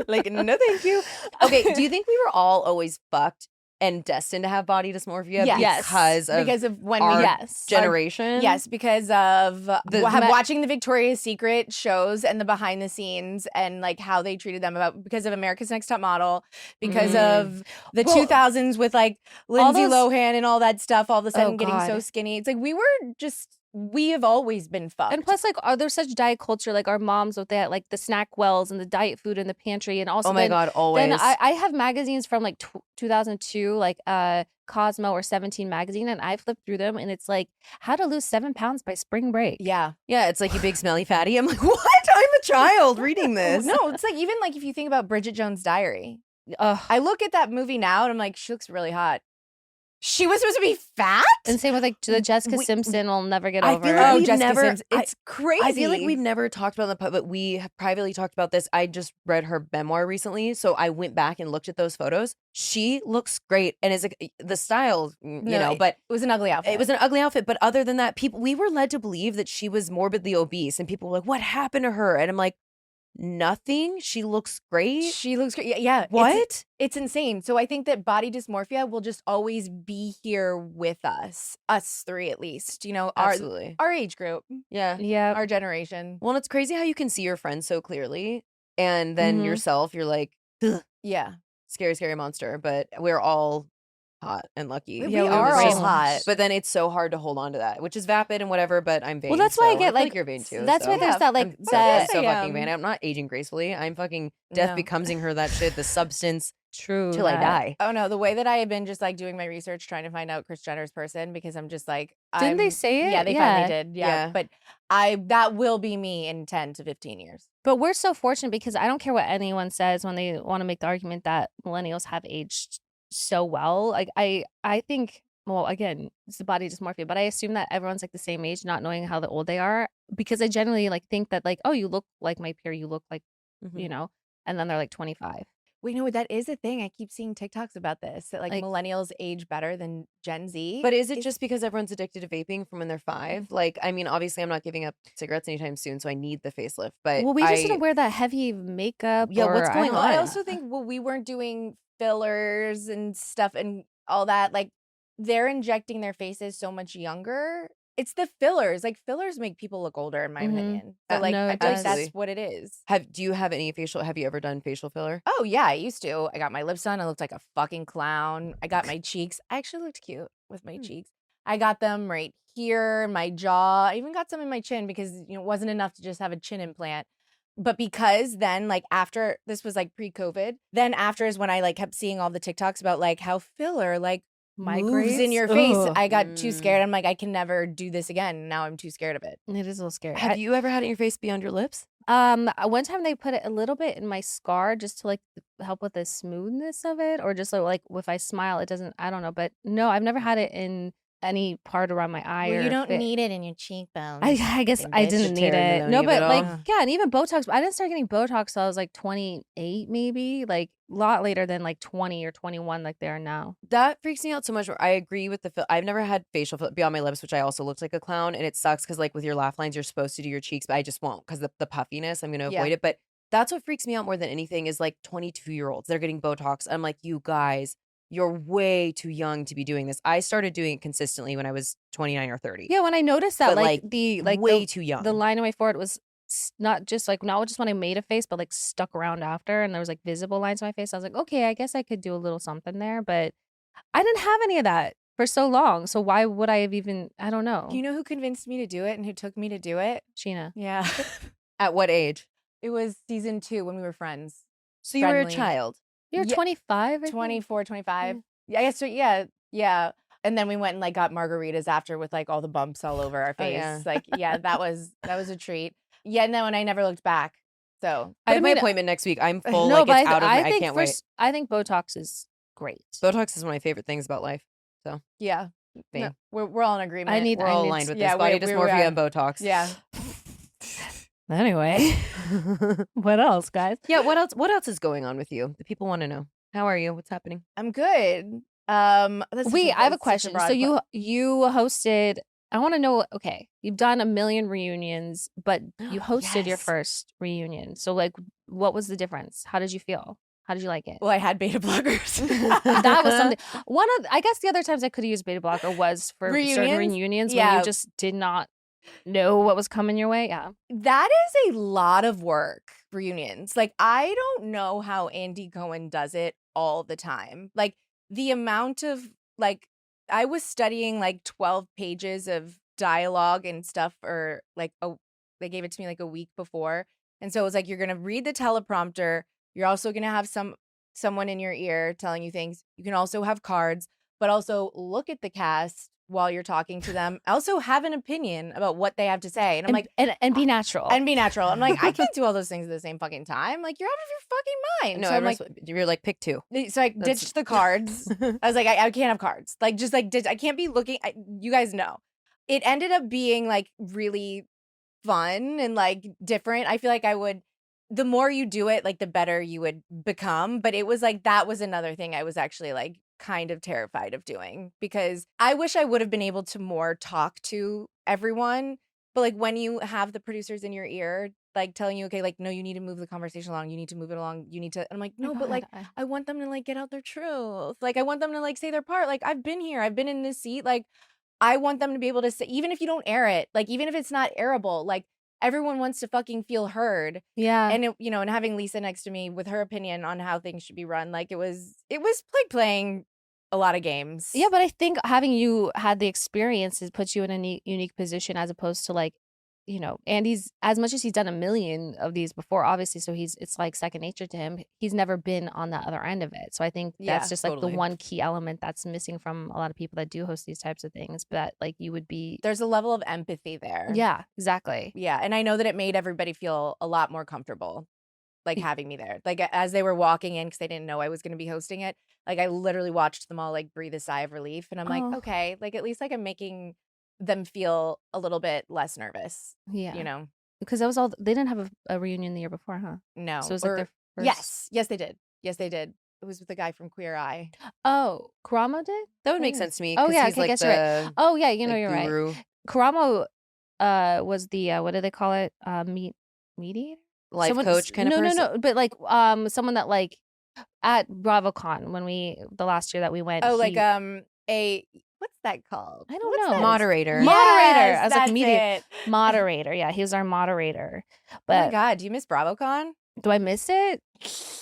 Like, no, thank you. Okay, do you think we were all always fucked and destined to have body dysmorphia Yes. because of when our we yes. generation? Yes, because of The- watching the Victoria's Secret shows and the behind the scenes and like how they treated them because of America's Next Top Model, because of the Well, 2000s with like Lindsay those- Lohan and all that stuff all of a sudden Oh, getting so God. skinny. It's like we have always been fucked. And plus, like, there's such diet culture. Like our moms with that, like the snack wells and the diet food in the pantry, and also Oh my then, God, always. Then I have magazines from like 2002, like Cosmo or 17 magazine, and I flipped through them, and it's like how to lose 7 pounds by spring break. yeah. Yeah, it's like you big smelly fatty. I'm like, what? I'm a child reading this. No, it's like even like if you think about Bridget Jones' Diary. Ugh. I look at that movie now and I'm like, she looks really hot. She was supposed to be fat? And same with like the Jessica We- Simpson will never get I over. feel like Oh, we've Jessica never- Simpson. It's crazy. I feel like we've never talked about it on the pod, but we have privately talked about this. I just read her memoir recently, so I went back and looked at those photos. She looks great, and is like the style, but it was an ugly outfit. it was an ugly outfit. But other than that, we were led to believe that she was morbidly obese, and people were like, "What happened to her?" And I'm like, nothing. She looks great. She looks great. Yeah. What? It's insane. So I think that body dysmorphia will just always be here with us three at least. Absolutely. Our age group, Yeah. Yeah. our generation. Well, and it's crazy how you can see your friends so clearly, and then Mhm. yourself, you're like, "Ugh, Yeah. scary, scary monster." But we're all hot and lucky. We Yeah, we are were all so- hot. But then it's so hard to hold on to that, which is vapid and whatever. But I'm vain. Well, that's why I so get feel like you're vain too. That's so. why there's Yeah, that like I'm that so I fucking vain. am. I'm not aging gracefully. I'm fucking death No. becoming her that shit, the substance true till I that- die. Oh no, the way that I have been just like doing my research trying to find out Kris Jenner's person because I'm just like Didn't they say it? Yeah, they Yeah. finally did. Yeah. Yeah. But that will be me in 10 to 15 years. But we're so fortunate because I don't care what anyone says when they want to make the argument that millennials have aged so well. Like I think, well, again, it's the body dysmorphia, but I assume that everyone's like the same age, not knowing how the old they are, because I generally like think that like, oh, you look like my peer, you look like, Mhm. you know, and then they're like 25. Well, you know what? That is a thing. I keep seeing TikToks about this that like Like- millennials age better than Gen Z. But is it It's- just because everyone's addicted to vaping from when they're 5? Like, I mean, obviously, I'm not giving up cigarettes anytime soon, so I need the facelift. But Well, we just didn't wear that heavy makeup. Yeah, what's or- going Well, on? I also think we weren't doing fillers and stuff and all that. Like they're injecting their faces so much younger. It's the fillers. Like fillers make people look older, in my Mhm. opinion. So like No, I it feel like does. that's what it is. Do you have any facial? Have you ever done facial filler? Oh yeah, I used to. I got my lips done. I looked like a fucking clown. I got my cheeks. I actually looked cute with my cheeks. I got them right here, my jaw. I even got some in my chin because it wasn't enough to just have a chin implant. But because then like after this was like pre-COVID, then after is when I like kept seeing all the TikToks about like how filler like moves in Migrates? your face. Ugh. I got too Mm. scared. I'm like, I can never do this again. Now I'm too scared of it. It is a little scary. Have you ever had it in your face beyond your lips? One time they put it a little bit in my scar just to like help with the smoothness of it, or just so like if I smile, it doesn't. I don't know, but no, I've never had it in any part around my eye. Well, or you don't fit. need it in your cheekbones. I guess fucking I bitch. didn't To need tear it. the No, Maloney but of it like all. yeah, and even Botox. I didn't start getting Botox till I was like 28, maybe like a lot later than like 20 or 21, like they are now. That freaks me out so much. I agree with I've never had facial filler beyond my lips, which I also looked like a clown, and it sucks because like with your laugh lines, you're supposed to do your cheeks, but I just won't because the puffiness. I'm gonna Yeah. avoid it. But that's what freaks me out more than anything is like 22-year-olds. They're getting Botox. I'm like, you guys, you're way too young to be doing this. I started doing it consistently when I was 29 or 30. Yeah, when I noticed that, But, like the way too young. the line on my forehead was not just when I made a face, but like stuck around after, and there was like visible lines on my face. I was like, okay, I guess I could do a little something there, but I didn't have any of that for so long. So why would I have even? I don't know. You know who convinced me to do it and who took me to do it? Sheena. Yeah. At what age? It was season 2 when we were friends. So you were a Friendly. child. You're Yeah, 25, I think? 24, 25. Yeah, I guess so. Yeah. And then we went and like got margaritas after with like all the bumps all over our face. yeah. Like, yeah, that was a treat. Yeah, no, and I never looked back. So I have my mean, appointment next week. I'm full. No, like but it's out of I me. I think can't wait. I think Botox is great. Botox is one of my favorite things about life. yeah, Thing. no, we're all in agreement. We're all aligned with this. yeah, Body we dysmorphia are. and Botox. Yeah. Anyway, what else, guys? Yeah. What else? What else is going on with you? The people want to know. How are you? What's happening? I'm good. Wait, I have a question. So you hosted. I want to know. Okay, you've done a million reunions, but you hosted your Yes. first reunion. So like, what was the difference? How did you feel? How did you like it? Well, I had beta blockers. That was something. I guess the other times I could have used beta blocker was for certain Reunions? reunions when Yeah. you just did not know what was coming your way. Yeah. That is a lot of work, reunions. Like, I don't know how Andy Cohen does it all the time. Like, the amount of, like, I was studying like 12 pages of dialogue and stuff, or like, they gave it to me like a week before. And so it was like, you're going to read the teleprompter. You're also going to have someone in your ear telling you things. You can also have cards, but also look at the cast while you're talking to them. Also have an opinion about what they have to say. And I'm like, and be natural. and be natural. I'm like, I can't do all those things at the same fucking time. Like, you're out of your fucking mind. No, so I'm like, you're like pick two. so I That's- ditched the cards. I was like, I can't have cards. Like, just like ditch. I can't be looking. You guys know. It ended up being like really fun and like different. I feel like I would. The more you do it, like the better you would become. But it was like that was another thing I was actually like kind of terrified of doing, because I wish I would have been able to more talk to everyone. But like when you have the producers in your ear, like telling you, okay, like, no, you need to move the conversation along. You need to move it along. You need to. I'm like, no, but like, I want them to like get out their truth. Like, I want them to like say their part. Like, I've been here. I've been in this seat. Like, I want them to be able to say, even if you don't air it, like, even if it's not airable, like, everyone wants to fucking feel heard. yeah. And, and having Leesa next to me with her opinion on how things should be run, like, it was like playing a lot of games. Yeah, but I think having you had the experiences puts you in a unique position, as opposed to like, Andy's, as much as he's done a million of these before, obviously, so it's like second nature to him. He's never been on the other end of it. So I think that's Yeah, just like totally. the one key element that's missing from a lot of people that do host these types of things. But like you would be, There's a level of empathy there. yeah, exactly. Yeah. And I know that it made everybody feel a lot more comfortable, like having me there. Like as they were walking in, because they didn't know I was going to be hosting it, like I literally watched them all like breathe a sigh of relief. And I'm like, Oh. okay, like at least like I'm making them feel a little bit less nervous, Yeah. Because that was all, they didn't have a reunion the year before, huh? No. So it was like their first. Yes, they did. It was with the guy from Queer Eye. Oh, Karamo did? That would make Yeah. sense to me. Oh, 'cause yeah, he's okay, like guess you're right. the Oh, yeah, like, you're right. guru. Karamo was the, what do they call it? Mediator? Life Someone- coach kind of person. No, but like someone that like at BravoCon when the last year that we went. Oh, like he- a what's that called? I don't What's know. that? Moderator. Moderator. I was like, that's media- it. moderator. Yeah, he was our moderator. Oh my But God, do you miss BravoCon? do I miss it?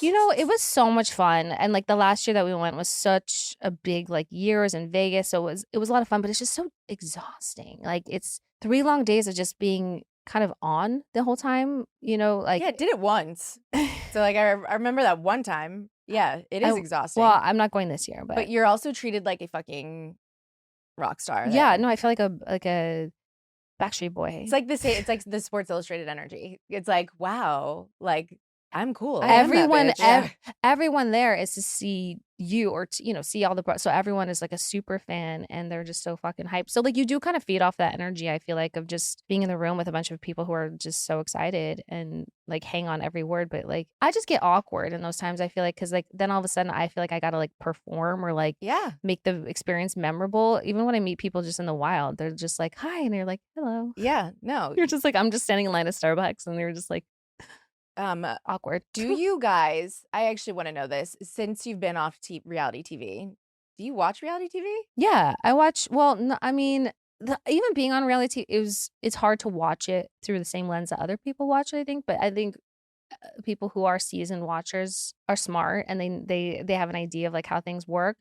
It was so much fun, and like the last year that we went was such a big like year. It was in Vegas, so it was a lot of fun, but it's just so exhausting. Like it's 3 long days of just being kind of on the whole time. Like Yeah, I did it once. So like I remember that one time. Yeah, it is exhausting. well, I'm not going this year, but you're also treated like a fucking rock star. yeah, there. no, I feel like a Backstreet Boy. It's like it's like the Sports Illustrated energy. It's like, wow, like I'm cool. I am that everyone bitch. Yeah. everyone there is to see you or see all the so everyone is like a super fan and they're just so fucking hyped. So like you do kind of feed off that energy, I feel like, of just being in the room with a bunch of people who are just so excited and like hang on every word. But like I just get awkward in those times, I feel like, because like then all of a sudden I feel like I gotta like perform or like Yeah. make the experience memorable. Even when I meet people just in the wild, they're just like hi and you're like hello. Yeah. No. You're just like I'm just standing in line at Starbucks and they're just like awkward. Do you guys, I actually want to know this, since you've been off reality TV, do you watch reality TV? Yeah, I watch. Well, no, I mean, even being on reality, it's hard to watch it through the same lens that other people watch it, I think. But I think people who are seasoned watchers are smart, and they have an idea of like how things work.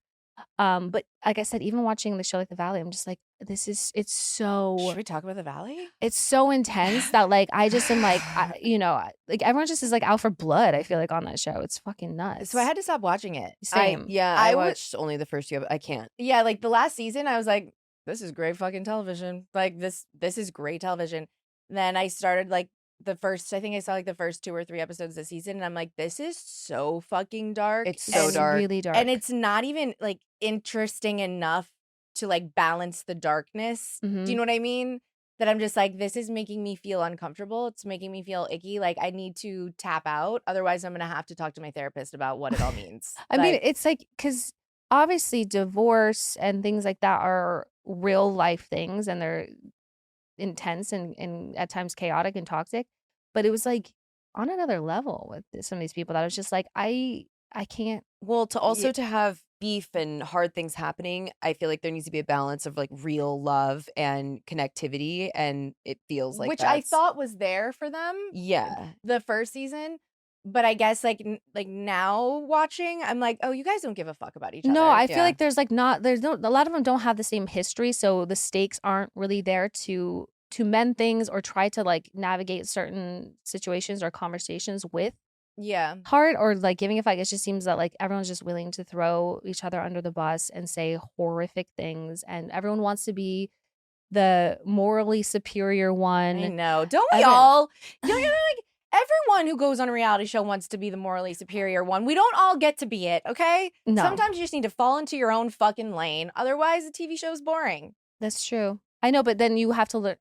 But like I said, even watching the show like The Valley, I'm just like, it's so Should we talk about The Valley? it's so intense that like I just am like like everyone just is like out for blood. I feel like on that show, it's fucking nuts. So I had to stop watching it. Same. I would- watched only the first two. I can't. Yeah, like the last season, I was like, this is great fucking television. Like this is great television. Then I started like I think I saw like the first 2 or 3 episodes this season, and I'm like, this is so fucking dark. It's so It's dark. really dark, And it's not even like interesting enough to like balance the darkness. Do you know what I mean? That I'm just like, this is making me feel uncomfortable. It's making me feel icky. Like I need to tap out. Otherwise, I'm gonna have to talk to my therapist about what it all means. I mean, it's like, because obviously divorce and things like that are real life things, and they're intense and at times chaotic and toxic. But it was like on another level with some of these people that I was just like, I can't. Well, to have beef and hard things happening, I feel like there needs to be a balance of like real love and connectivity, and it feels like which I that's- thought was there for them. Yeah. The first season. But I guess like now watching, I'm like, oh, you guys don't give a fuck about each other. No, I feel Yeah. like there's a lot of them don't have the same history, so the stakes aren't really there to mend things or try to like navigate certain situations or conversations with Yeah. hard or like giving a fuck. It just seems that like everyone's just willing to throw each other under the bus and say horrific things, and everyone wants to be the morally superior one. I know. Don't we I don't- all? Don't you know, like everyone who goes on a reality show wants to be the morally superior one. We don't all get to be it, okay? No. Sometimes you just need to fall into your own fucking lane. Otherwise, the TV show's boring. That's true. I know, but then you have to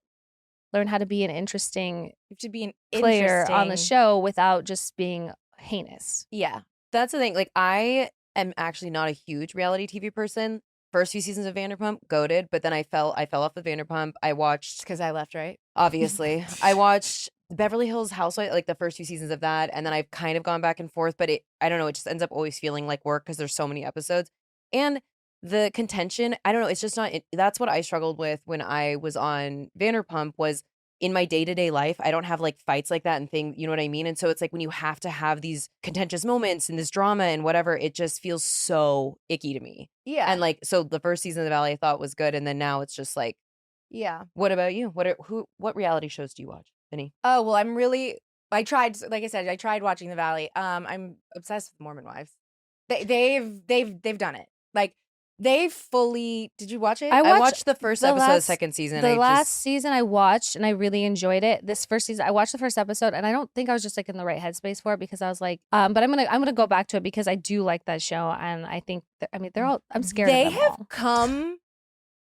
learn how to be an interesting You have to be an player on the interesting- show without just being heinous. Yeah. That's the thing. Like, I am actually not a huge reality TV person. First few seasons of Vanderpump, goated, but then I fell off of Vanderpump. I watched, Because I left, right? obviously, I watched Beverly Hills Housewives, like the first few seasons of that, and then I've kind of gone back and forth, but I don't know, it just ends up always feeling like work because there's so many episodes. And the contention, I don't know, it's just not, that's what I struggled with when I was on Vanderpump was in my day-to-day life, I don't have like fights like that and things, you know what I mean? And so it's like when you have to have these contentious moments and this drama and whatever, it just feels so icky to me. Yeah. And like, so the first season of The Valley I thought was good. And then now it's just like, yeah. what about you? What reality shows do you watch, Vinny? Oh, well, I tried, like I said, I tried watching The Valley. I'm obsessed with Mormon Wives. They've done it. Like they fully, did you watch it? I watched the first episode of the last- second season. The I last just, season I watched and I really enjoyed it. This first season, I watched the first episode and I don't think I was just like in the right headspace for it because I was like, but I'm gonna go back to it because I do like that show and I think they're all. I'm scared. They of them have all. come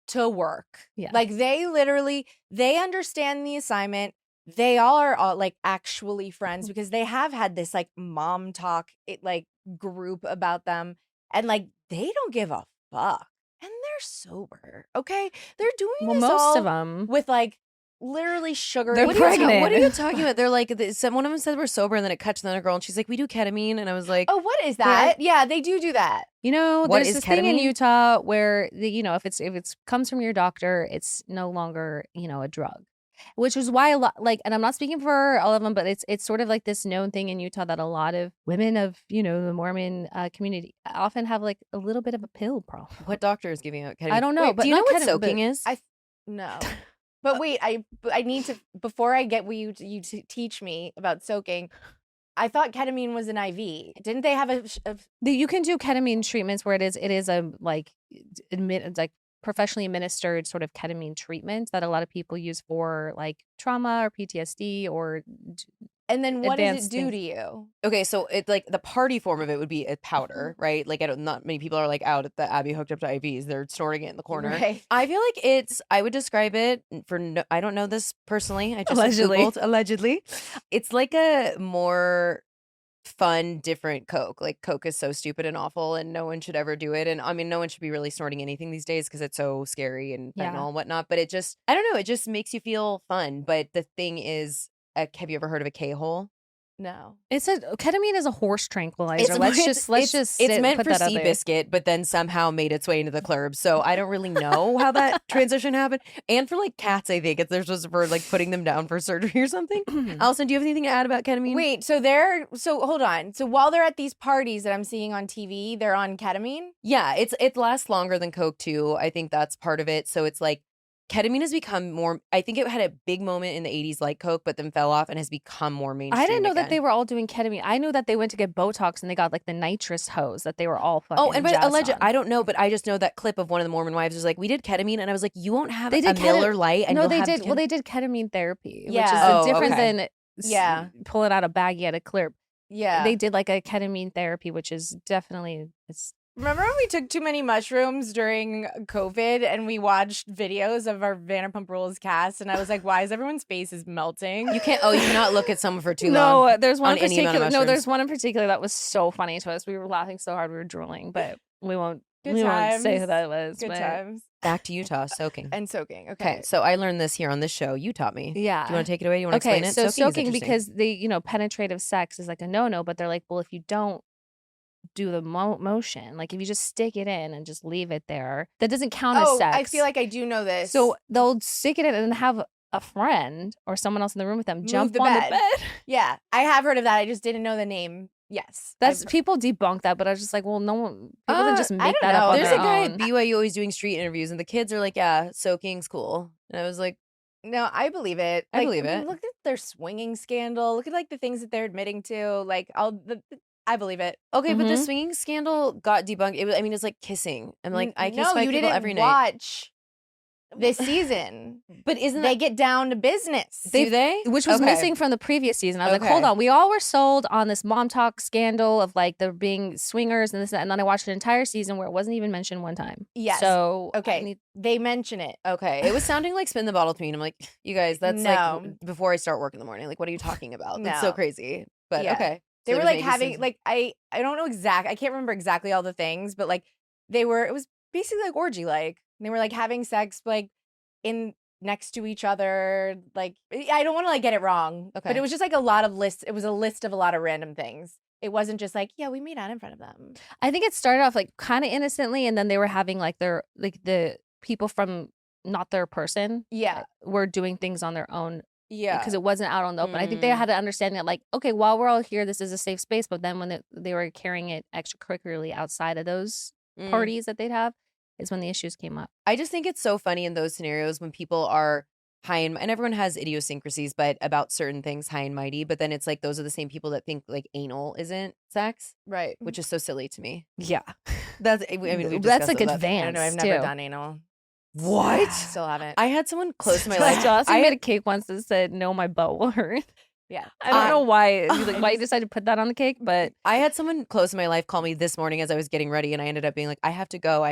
to work. Yeah. Like they understand the assignment. They all are all like actually friends because they have had this like mom talk like group about them and like they don't give a fuck and they're sober. Okay, they're doing Well, this most all of them. with like literally sugar. They're What are you pregnant. what are you talking about? They're like, one of them said we're sober, and then it cuts to another girl, and she's like, we do ketamine, and I was like, Oh, what is that? Yeah, they do that. You know, What there's is this thing in ketamine? Utah where if it's comes from your doctor, it's no longer a drug, which is why a lot and I'm not speaking for all of them, but it's sort of like this known thing in Utah that a lot of women of the Mormon community often have like a little bit of a pill problem. what doctor is giving out ketamine? I don't know, Wait, but do you know not what ketamine, soaking but is? No. But wait, I need to before I get you to teach me about soaking. I thought ketamine was an IV. Didn't they have You can do ketamine treatments where it is a like professionally administered sort of ketamine treatment that a lot of people use for like trauma or PTSD or and then what does it advanced do things. to you? Okay, so it's like the party form of it would be a powder, right? Like not many people are like out at the Abbey hooked up to IVs. They're storing it in the corner. Right. I feel like I would describe it I don't know this personally. I just Allegedly. Googled allegedly. It's like a more fun, different Coke. Like Coke is so stupid and awful and no one should ever do it. And I mean, no one should be really snorting anything these days because it's so scary and Yeah. fentanyl and whatnot. But I don't know. It just makes you feel fun. But the thing is, have you ever heard of a K-hole? No. Ketamine is a horse tranquilizer. It's Let's meant put for that out there. Seabiscuit, but then somehow made its way into the club. So I don't really know how that transition happened. And for like cats, I think they're supposed to for like putting them down for surgery or something. Allison, do you have anything to add about ketamine? Wait, so hold on. So while they're at these parties that I'm seeing on TV, they're on ketamine? Yeah, it lasts longer than Coke too. I think that's part of it. So it's like ketamine has become more. I think it had a big moment in the 80s like Coke, but then fell off and has become more mainstream. I didn't know that again. they were all doing ketamine. I knew that they went to get Botox and they got like the nitrous hose that they were all fucking. Oh, and by jazzed alleged, on. I don't know, but I just know that clip of one of the Mormon wives was like, "We did ketamine," and I was like, "You won't have They a did Miller Lite." And no, you'll they have did. Well, they did ketamine therapy, which is Yeah. different okay. than Yeah. pulling out a baggie at a clip. Yeah. They did like a ketamine therapy, which is definitely Remember when we took too many mushrooms during COVID and we watched videos of our Vanderpump Rules cast and I was like, why is everyone's face is melting? You can't. Oh, you cannot look at someone for too long. No, there's one on in any amount of particular. No, mushrooms. there's one in particular that was so funny to us. We were laughing so hard we were drooling, but we won't. Good we won't say who times. that was. Good but times. Back to Utah, soaking. And soaking. Okay, Okay. so I learned this here on this show. You taught me. Yeah. Do you want to take it away? You want to Okay, explain it? so is soaking interesting. because penetrative sex is like a no-no, but they're like, well, if you don't do the motion, like if you just stick it in and just leave it there, that doesn't count as sex. I feel like I do know this. So they'll stick it in and have a friend or someone else in the room with them jump the on bed. the bed. yeah, I have heard of that. I just didn't know the name. Yes. That's people debunk that, but I was just like, well, no one. People that just I make don't that know. up on There's their a guy own. at BYU always doing street interviews, and the kids are like, "Yeah, soaking's cool," and I was like, No, I believe it. I believe it. Look at their swinging scandal. Look at like the things that they're admitting to. Like I believe it. "Okay, but the Mhm. swinging scandal got debunked." It was, I mean, it's like kissing. I'm like, I kiss no, my you people didn't every night. watch this season. But isn't They that get down to business. do they? Which was Okay. missing from the previous season. I was like, Okay. hold on. We all were sold on this mom talk scandal of like there being swingers and this and that. And then I watched an entire season where it wasn't even mentioned one time. Yes. So Okay. They mention it. Okay, it was sounding like spin the bottle to me, and I'm like, you guys, that's No. like before I start work in the morning. Like, what are you talking about? That's so No. crazy. But Yeah. okay, They So were there's like maybe having some- like I don't know I can't remember exactly all the things, but like it was basically like orgy like. They were like having sex like in next to each other. Like I don't want to like get it wrong. Okay. But it was just like a lot of lists. It was a list of a lot of random things. It wasn't just like, yeah, we made out in front of them. I think it started off like kind of innocently, and then they were having like their like the people from not their person Yeah. were doing things on their own Yeah. because it wasn't out on the open. I think they Mm. had to understand that, like, okay, while we're all here, this is a safe space. But then when they were carrying it extracurricularly outside of those Mm. parties that they'd have, is when the issues came up. I just think it's so funny in those scenarios when people are high and everyone has idiosyncrasies, but about certain things high and mighty. But then it's like those are the same people that think like anal isn't sex, Right. which is so silly to me. Yeah, That's I mean we've that's discussed like it, but- advanced. I don't know. I've too. never done anal. What? Still haven't. I had someone close to my Like, life. Jocelyn I made had- a cake once that said, "No, my butt will hurt." Yeah. I don't know why. I Why you decided to put that on the cake, but I had someone close in my life call me this morning as I was getting ready, and I ended up being like, I have to go.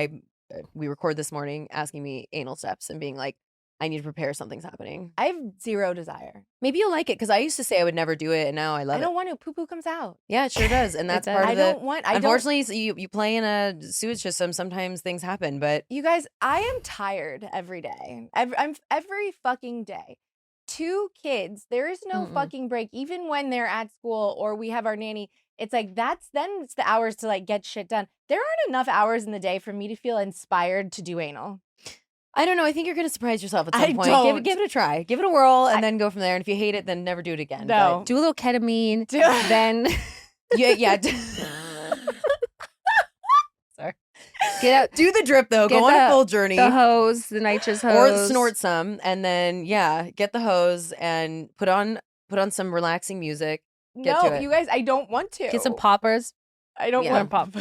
We record this morning, asking me anal steps and being like, I need to prepare. Something's happening. I have zero desire. Maybe you'll like it because I used to say I would never do it, and now I love I don't it. want to. Poo poo comes out. Yeah, it sure does, and that's does. part I of the. don't want. I don't. Unfortunately, so you play in a sewage system. Sometimes things happen, but You guys, I am tired every day. I'm every fucking day. 2 kids. There is no Mm-mm. fucking break, even when they're at school or we have our nanny. It's like it's the hours to like get shit done. There aren't enough hours in the day for me to feel inspired to do anal. I don't know. I think you're gonna surprise yourself at some I point. don't. Give it a try. Give it a whirl, and then go from there. And if you hate it, then never do it again. No. do a little ketamine. Do- Then But yeah. Sorry. get out Do the drip though. Get Go on a the- full journey. the hose, the nitrous Or hose, snort some, and then get the hose and put on some relaxing music. Get no, to it. you guys, I don't want to. get some poppers. I don't Yeah. want Pop.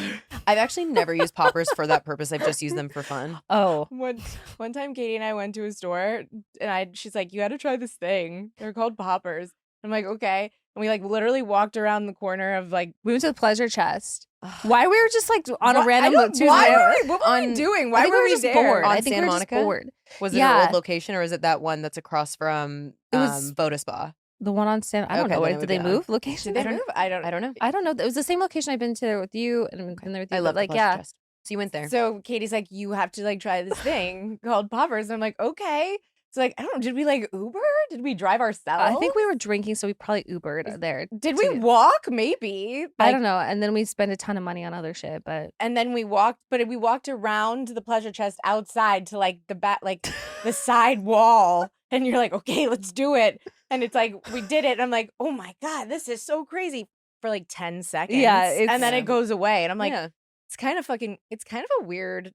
I've actually never used poppers for that purpose. I've just used them for fun. Oh, One time Katie and I went to a store and she's like, you got to try this thing. They're called poppers. I'm like, okay. And we like literally walked around the corner of like we went to the pleasure chest. Why we were just like on a Why- random I don't- Tuesday. why were we, what were on- we doing? I Why think were we we were just there? bored. On I think Santa we were Monica? just bored. Was it Yeah. an old location, or is it that one that's across from It was- Voda Spa? The one on San. I don't Okay, know. then it Did would they be move Did location? they I don't move? I don't I don't know. I don't know. It was the same location I've been to with you and been there with you. I but, love like the yeah. Chest. So you went there. So Katie's like, you have to like try this thing called poppers. And I'm like, okay. So like, I don't know, did we like Uber? Did we drive ourselves? I think we were drinking, so we probably Ubered there. Did we walk? Maybe. I don't know. And then we spent a ton of money on other shit, but And then we walked around the pleasure chest outside to like the back, like the side wall. And you're like, okay, let's do it. And it's like, we did it. And I'm like, oh my God, this is so crazy for like 10 seconds. Yeah, and then it goes away. And I'm like, Yeah. it's kind of a weird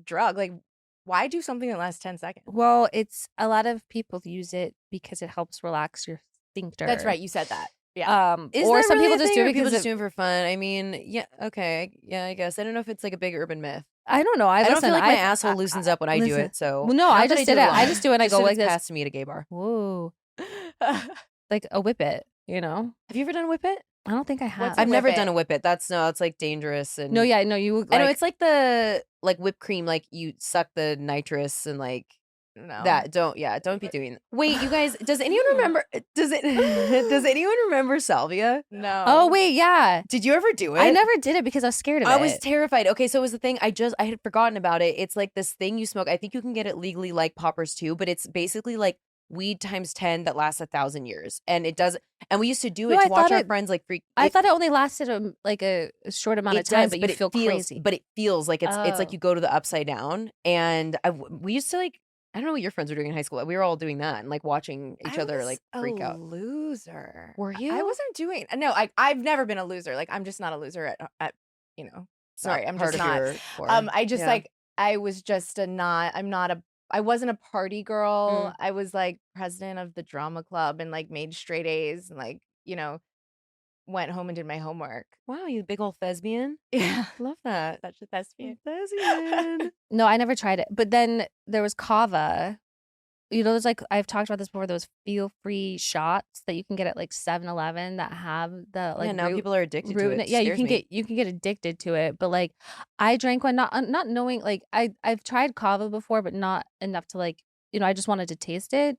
drug. Like, why do something that lasts 10 seconds? well, it's a lot of people use it because it helps relax your sphincter. That's right. You said that. Yeah. Is or that some really people a just thing, do or it people because just do it for fun. I mean, yeah, okay, yeah, I guess. I don't know if it's like a big urban myth. I don't know. I don't listen, feel like my asshole loosens up when I do listen. it. So Well, no, not I that just do did it. I a lot. just do it and I Just go that like it's this. passed to me at a gay bar. Whoa. Like a whip it, you know? Have you ever done a whip it? I don't think I have. What's a I've never whip done it? a whip it. That's it's like dangerous and No, yeah, no, you I know like, it's like the whipped cream, like you suck the nitrous and like No. that. Don't be doing that. Wait, you guys, does anyone remember does anyone remember salvia? No. Oh, wait, yeah. Did you ever do it? I never did it because I was scared of it. I was terrified. Okay, so it was the thing. I had forgotten about it. It's like this thing you smoke. I think you can get it legally like poppers too, but it's basically like weed times 10 that lasts 1,000 years. And it does. And we used to do No, it I to watch thought our it- friends like freak. I thought it only lasted like a short amount of it time, does, but you feel it feels, crazy. But it feels like it's like Oh. you go to the upside down. And we used to like, I don't know what your friends were doing in high school. We were all doing that and like watching each I other was like freak a out. loser. Were you? I wasn't doing. No, I've never been a loser. Like I'm just not a loser at you know. It's Sorry, not I'm part just of not. your core. I just Yeah. like I was just I wasn't a party girl. Mm. I was like president of the drama club and like made straight A's and like, went home and did my homework. Wow, you big old thespian. Yeah. Love that. Such a thespian. Thespian. No, I never tried it. But then there was kava. You know, there's like, I've talked about this before, those feel-free shots that you can get at like 7-Eleven that have the like yeah, now root- people are addicted root to in it. it. Yeah, you Scares can me. get addicted to it. But like, I drank one not knowing, like I've tried kava before, but not enough to like, I just wanted to taste it.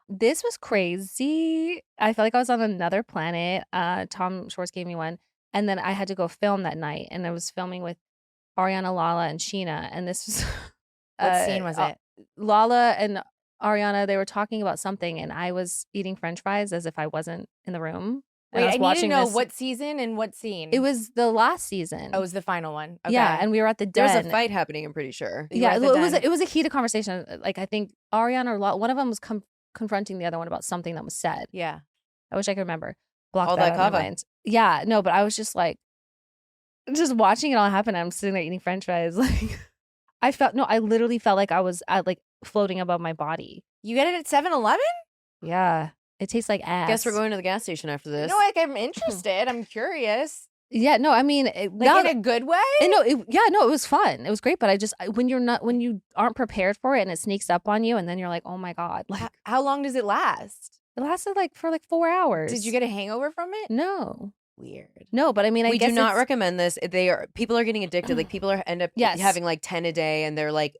This was crazy. I felt like I was on another planet. Tom Schwartz gave me one, and then I had to go film that night, and I was filming with Ariana, Lala, and Sheena, and this was What scene was it? Lala and Ariana, they were talking about something, and I was eating French fries as if I wasn't in the room. And Wait, was I need to watching know this- what season and what scene. it was the last season. Oh, it was the final one. Okay. Yeah, and we were at the There den. was a fight happening, I'm pretty sure. You were Yeah, at it the was den. it was a heated conversation. Like I think Ariana or Lala, one of them was confronting the other one about something that was said. Yeah. I wish I could remember. Block All that that out of my kava. mind. Yeah, no, but I was just like, just watching it all happen. I'm sitting there eating French fries. Like, I literally felt like I was like floating above my body. You get it at 7-Eleven? Yeah, it tastes like ass. Guess we're going to the gas station after this. No, like I'm interested. I'm curious. Yeah, no, I mean, Like in a good way? it was fun. It was great, but when you aren't prepared for it and it sneaks up on you, and then you're like, oh my god, like How long does it last? it lasted like for like 4 hours. Did you get a hangover from it? No, Weird. no, but I mean, I We guess do not it's- recommend this. People are getting addicted. Like people end up Yes. having like 10 a day, and they're like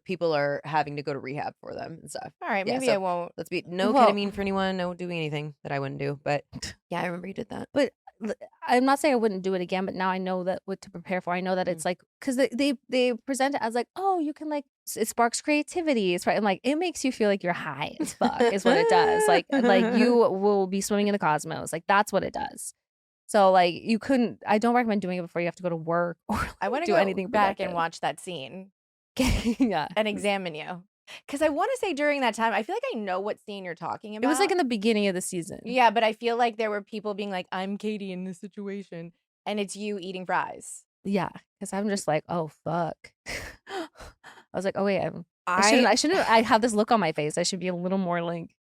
people are having to go to rehab for them and stuff. All right, Yeah, maybe so- I won't. Let's be no Well- ketamine for anyone. No doing anything that I wouldn't do. But yeah, I remember you did that. I'm not saying I wouldn't do it again, but now I know that what to prepare for. I know that it's like because they present it as like, oh, you can like it sparks creativity. It's right. I'm like, it makes you feel like you're high as fuck is what it does. Like you will be swimming in the cosmos. Like that's what it does. So like I don't recommend doing it before you have to go to work or I want to do go anything back productive. and watch that scene Yeah. and examine you. Because I want to say during that time, I feel like I know what scene you're talking about. It was like in the beginning of the season. Yeah, but I feel like there were people being like, I'm Katie in this situation. And it's you eating fries. Yeah. Because I'm just like, oh fuck. I was like, oh wait, I I shouldn't I have this look on my face. I should be a little more like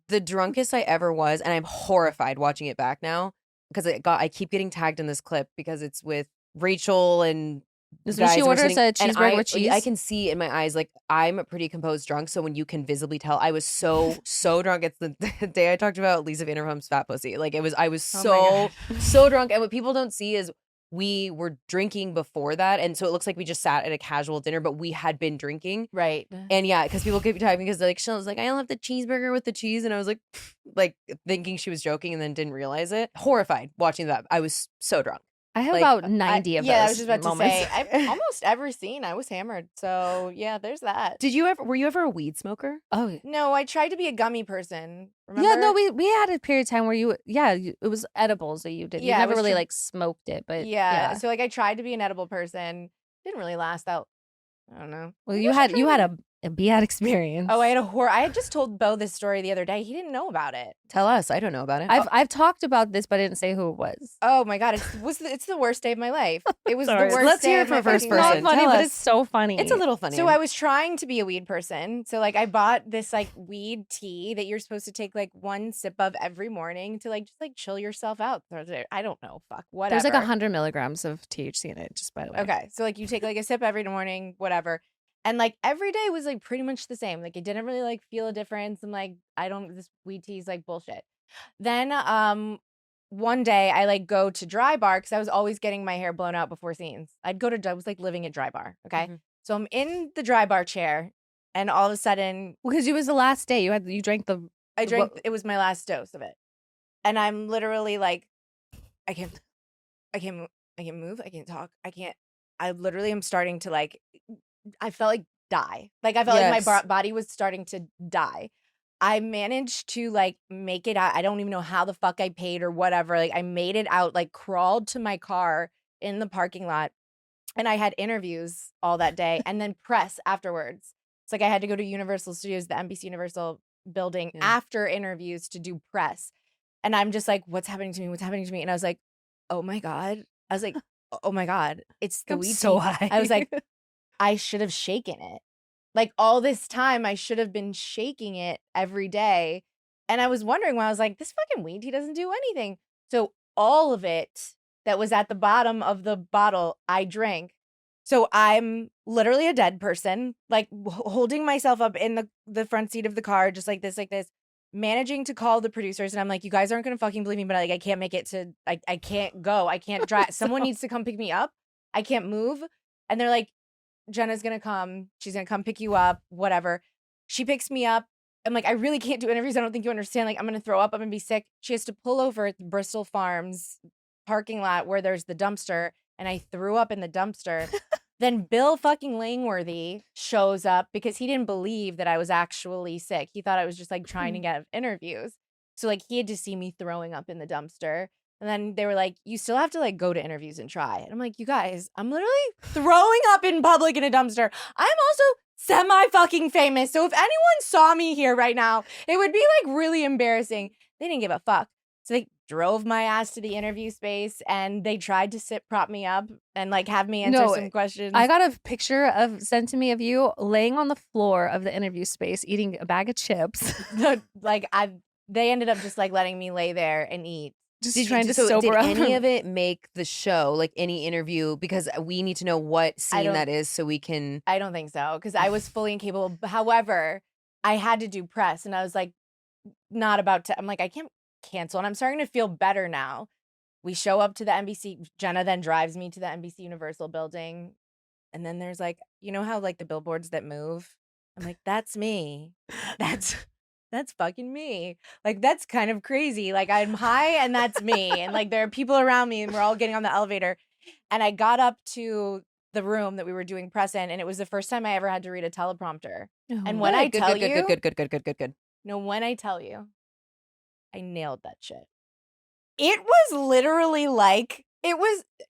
the drunkest I ever was, and I'm horrified watching it back now because I keep getting tagged in this clip because it's with Rachel and Is when guys she and we're orders sitting- a and cheeseburger with cheese? I can see in my eyes like I'm a pretty composed drunk. So when you can visibly tell, I was so drunk. It's the day I talked about Leesa Vanderpump's fat pussy. Like I was Oh my so drunk. And what people don't see is we were drinking before that, and so it looks like we just sat at a casual dinner, but we had been drinking. Right. And yeah, because people keep typing because they're like, Shell was like, I'll have the cheeseburger with the cheese. And I was like thinking she was joking and then didn't realize it. Horrified watching that. I was so drunk. I have Like, about 90 of those. Yeah, I was just about moments. to say, I've almost every scene I was hammered. So yeah, there's that. were you ever a weed smoker? Oh, No, I tried to be a gummy person. Remember? yeah. No, we had a period of time where it was edibles that you did. Yeah, You it never was really true. like smoked it, but Yeah. So like I tried to be an edible person. Didn't really last out. I don't know. Well, Maybe you I should had try a bad experience. Oh, I had just told Bo this story the other day. He didn't know about it. Tell us. I don't know about it. I've talked about this, but I didn't say who it was. Oh my god, it's the worst day of my life. It was the Sorry. worst. Let's day hear of it for my first fucking It's person. not funny, Tell but us. it's so funny. It's a little funny. So I was trying to be a weed person. So like I bought this like weed tea that you're supposed to take like one sip of every morning to like just like chill yourself out. I don't know, fuck, whatever. There's like 100 milligrams of THC in it, just by the way. Okay, so like you take like a sip every morning, whatever. And like every day was like pretty much the same. Like I didn't really like feel a difference. I'm like, this weed tea is like bullshit. Then one day I like go to Dry Bar because I was always getting my hair blown out before scenes. I was like living at Dry Bar. Okay. Mhm. So I'm in the Dry Bar chair and all of a sudden Because it was the last day. You drank the. I drank, What- it was my last dose of it. And I'm literally like, I can't move. I can't talk. I literally am starting to like, I felt like die. Like I felt like my Yes. body was starting to die. I managed to like make it out. I don't even know how the fuck I paid or whatever. Like I made it out, like crawled to my car in the parking lot. And I had interviews all that day and then press afterwards. It's like I had to go to Universal Studios, the NBC Universal building Yeah. after interviews to do press. And I'm just like, what's happening to me? What's happening to me? And I was like, oh my God. I was like, oh my God. It's the I'm weed so tea. high. I was like, I should have shaken it. Like all this time, I should have been shaking it every day. And I was wondering why. I was like, this fucking weed tea doesn't do anything. So all of it that was at the bottom of the bottle, I drank. So I'm literally a dead person, like holding myself up in the front seat of the car, just like this, managing to call the producers. And I'm like, you guys aren't going to fucking believe me, but I can't make it to, I can't go. I can't drive. Someone needs to come pick me up. I can't move. And they're like, Jenna's going to come. She's going to come pick you up, whatever. She picks me up. I'm like, I really can't do interviews. I don't think you understand. Like, I'm going to throw up. I'm going to be sick. She has to pull over at the Bristol Farms parking lot where there's the dumpster. And I threw up in the dumpster. Then Bill fucking Langworthy shows up because he didn't believe that I was actually sick. He thought I was just like trying to get interviews. So like he had to see me throwing up in the dumpster. And then they were like, you still have to like go to interviews and try. And I'm like, you guys, I'm literally throwing up in public in a dumpster. I'm also semi-fucking famous. So if anyone saw me here right now, it would be like really embarrassing. They didn't give a fuck. So they drove my ass to the interview space and they tried to prop me up and like have me answer some questions. I got a picture sent to me of you laying on the floor of the interview space eating a bag of chips. They ended up just like letting me lay there and eat. Just trying to so sober did up. any of it make the show, like any interview? Because we need to know what scene don't- that is so we can. I don't think so because I was fully incapable. However, I had to do press and I was like, not about to. I'm like, I can't cancel. And I'm starting to feel better now. We show up to the NBC. Jenna then drives me to the NBC Universal building. And then there's like, you know how like the billboards that move? I'm like, that's me. That's fucking me. Like, that's kind of crazy. Like, I'm high and that's me. And like, there are people around me and we're all getting on the elevator. And I got up to the room that we were doing press in. And it was the first time I ever had to read a teleprompter. And when I tell you, good. no, when I tell you, I nailed that shit. It was literally like, do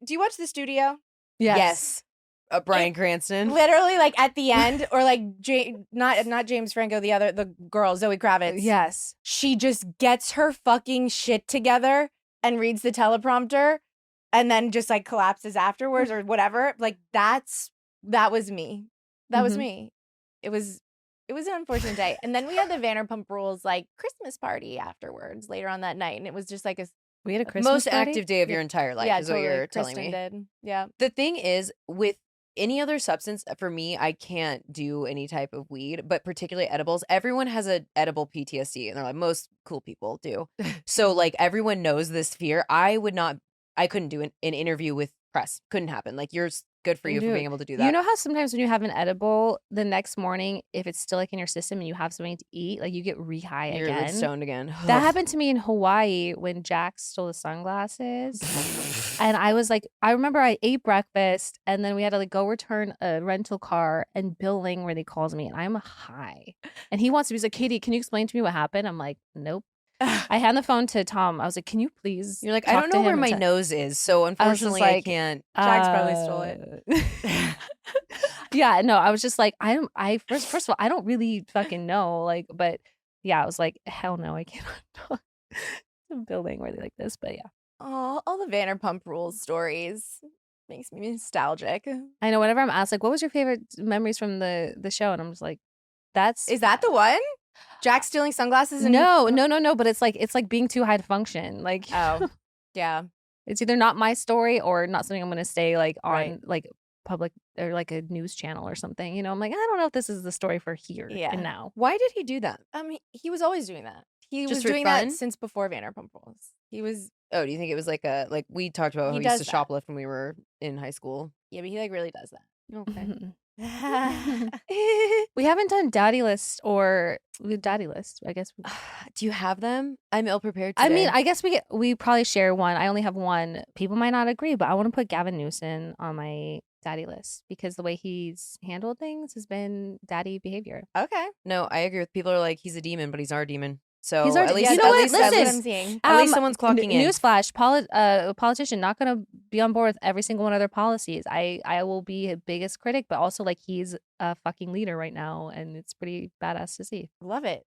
you watch The Studio? Yes. Bryan Cranston. Literally like at the end, or like not James Franco, the girl, Zoe Kravitz. Yes. She just gets her fucking shit together and reads the teleprompter and then just like collapses afterwards or whatever. Like that was me. That was me. It was an unfortunate day. And then we had the Vanderpump Rules like Christmas party afterwards later on that night. And it was just like We had a Christmas most party? active day of your entire life is totally. what you're telling Kristen me. did. Yeah. The thing is, with any other substance, for me, I can't do any type of weed, but particularly edibles. Everyone has an edible PTSD, and they're like, most cool people do. So, like, everyone knows this fear. I couldn't do an interview with press. Couldn't happen. Like, you're good for you for being able to do that. You know how sometimes when you have an edible, the next morning, if it's still like in your system and you have something to eat, like you get re-high You're again. stoned again. That happened to me in Hawaii when Jack stole the sunglasses. And I was like, I remember I ate breakfast and then we had to like go return a rental car, and Bill Langworthy calls me and I'm high. And he wants to be like, Katie, can you explain to me what happened? I'm like, nope. I hand the phone to Tom. I was like, can you please? You're like, talk I don't to know him where and my te-" nose is, so I was just unfortunately I like, can't. Jax probably stole it. Yeah, no, I was just like, first of all, I don't really fucking know. Like, but yeah, I was like, hell no, I cannot talk to Bill Langworthy like this. But yeah. Oh, all the Vanderpump Rules stories makes me nostalgic. I know whenever I'm asked, like, what was your favorite memories from the show? And I'm just like, Is that the one? Jack stealing sunglasses? And no. But it's like being too high to function. Like, Oh, yeah. it's either not my story or not something I'm going to say like on Right. like public or like a news channel or something. You know, I'm like, I don't know if this is the story for here Yeah. and now. Why did he do that? He was always doing that. He Just was for doing fun? that since before Vanderpump Rules. He was, Oh, do you think it was like we talked about how He we used does to that. shoplift when we were in high school? yeah, but he like really does that. Okay. We haven't done daddy list or daddy list. I guess. Do you have them? I'm ill prepared I today. mean, I guess we probably share one. I only have one. People might not agree, but I want to put Gavin Newsom on my daddy list because the way he's handled things has been daddy behavior. Okay. No, I agree with people are like, he's a demon, but he's our demon. So He's our- at least, you know at what? least, That's Listen. what I'm seeing. at least someone's clocking in. Newsflash: a politician not going to be on board with every single one of their policies. I will be his biggest critic, but also like he's a fucking leader right now, and it's pretty badass to see. Love it.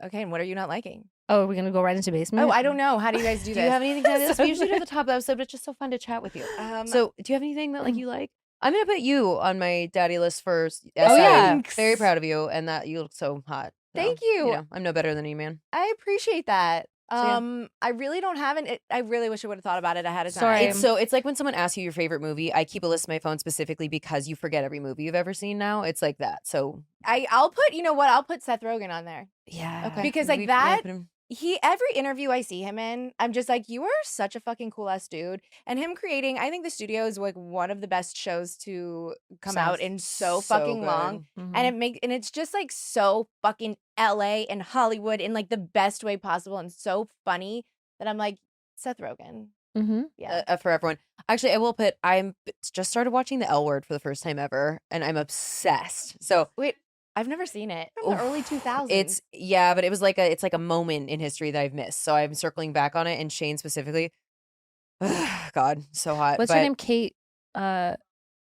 Okay, and what are you not liking? Oh, are we gonna go right into basement? Oh, I don't know. How do you guys do Do this? you have anything to add to this? We usually do at the top of the episode, but it's just so fun to chat with you. So, do you have anything that like you like? I'm gonna put you on my daddy list first. Oh, yeah. I'm very proud of you, and that you look so hot. So, Thank you. know, I'm no better than you, man. I appreciate that. yeah. I really don't have an. I really wish I would have thought about it ahead of time. Sorry. It's like when someone asks you your favorite movie. I keep a list on my phone specifically because you forget every movie you've ever seen. Now it's like that. So I'll put. You know what? I'll put Seth Rogen on there. Yeah. okay, Because, like, We that- put him- Every interview I see him in, I'm just like, you are such a fucking cool ass dude. And him creating, I think The Studio is like one of the best shows to come out in so fucking good. long. Mhm. And it's just like so fucking LA and Hollywood in like the best way possible and so funny that I'm like, Seth Rogen. Mhm. Yeah. For everyone. Actually, I will put. I'm just started watching The L Word for the first time ever, and I'm obsessed. So Wait, I've never seen it. From the Oof, early 2000s. but it was like it's like a moment in history that I've missed. So I'm circling back on it, and Shane specifically. God, so hot. What's but her name? Kate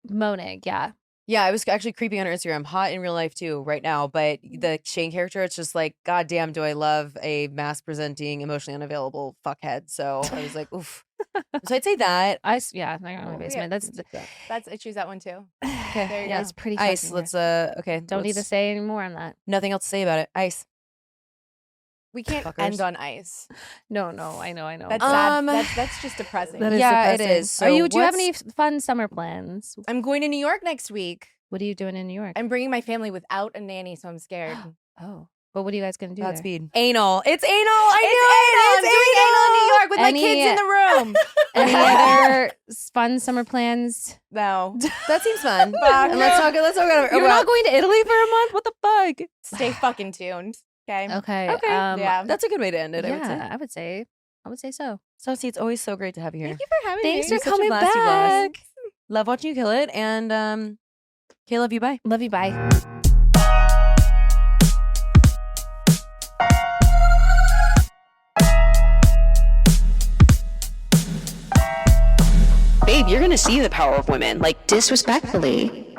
Monig. Yeah. Yeah, I was actually creeping on her Instagram. Hot in real life too, right now. But the Shane character, it's just like, God damn, do I love a mask presenting, emotionally unavailable fuckhead. So I was like, oof. So I'd say that. I not on my Oh, basement. yeah. That's That's I choose that one too. Okay. There you yeah, go. it's pretty. Ice. fucking Let's weird. okay. Don't need to let's- say any more on that. Nothing else to say about it. Ice. We can't Fuckers. end on ice. No, I know. That's sad. Um, That's just depressing. That is Yeah, it depressing. is. Are So you? Do you have what's- any fun summer plans? I'm going to New York next week. What are you doing in New York? I'm bringing my family without a nanny, so I'm scared. Oh, but what are you guys gonna do there? Godspeed. Anal. It's anal. I It's knew it. anal. I'm doing anal in New York with my Any- kids in the room. Any other fun summer plans? No. That seems fun. Fuck. And let's talk about You're not going to Italy for a month? What the fuck? Stay fucking tuned. Okay. Okay. Okay. Yeah. That's a good way to end it. Yeah, I would say so. Stassi, it's always so great to have you here. Thank you for having Thanks me. for such a coming blast, you guys. back. Love watching you kill it. And okay, love you. Bye. Love you. Bye. Babe, you're gonna see the power of women. Like, Disrespectfully.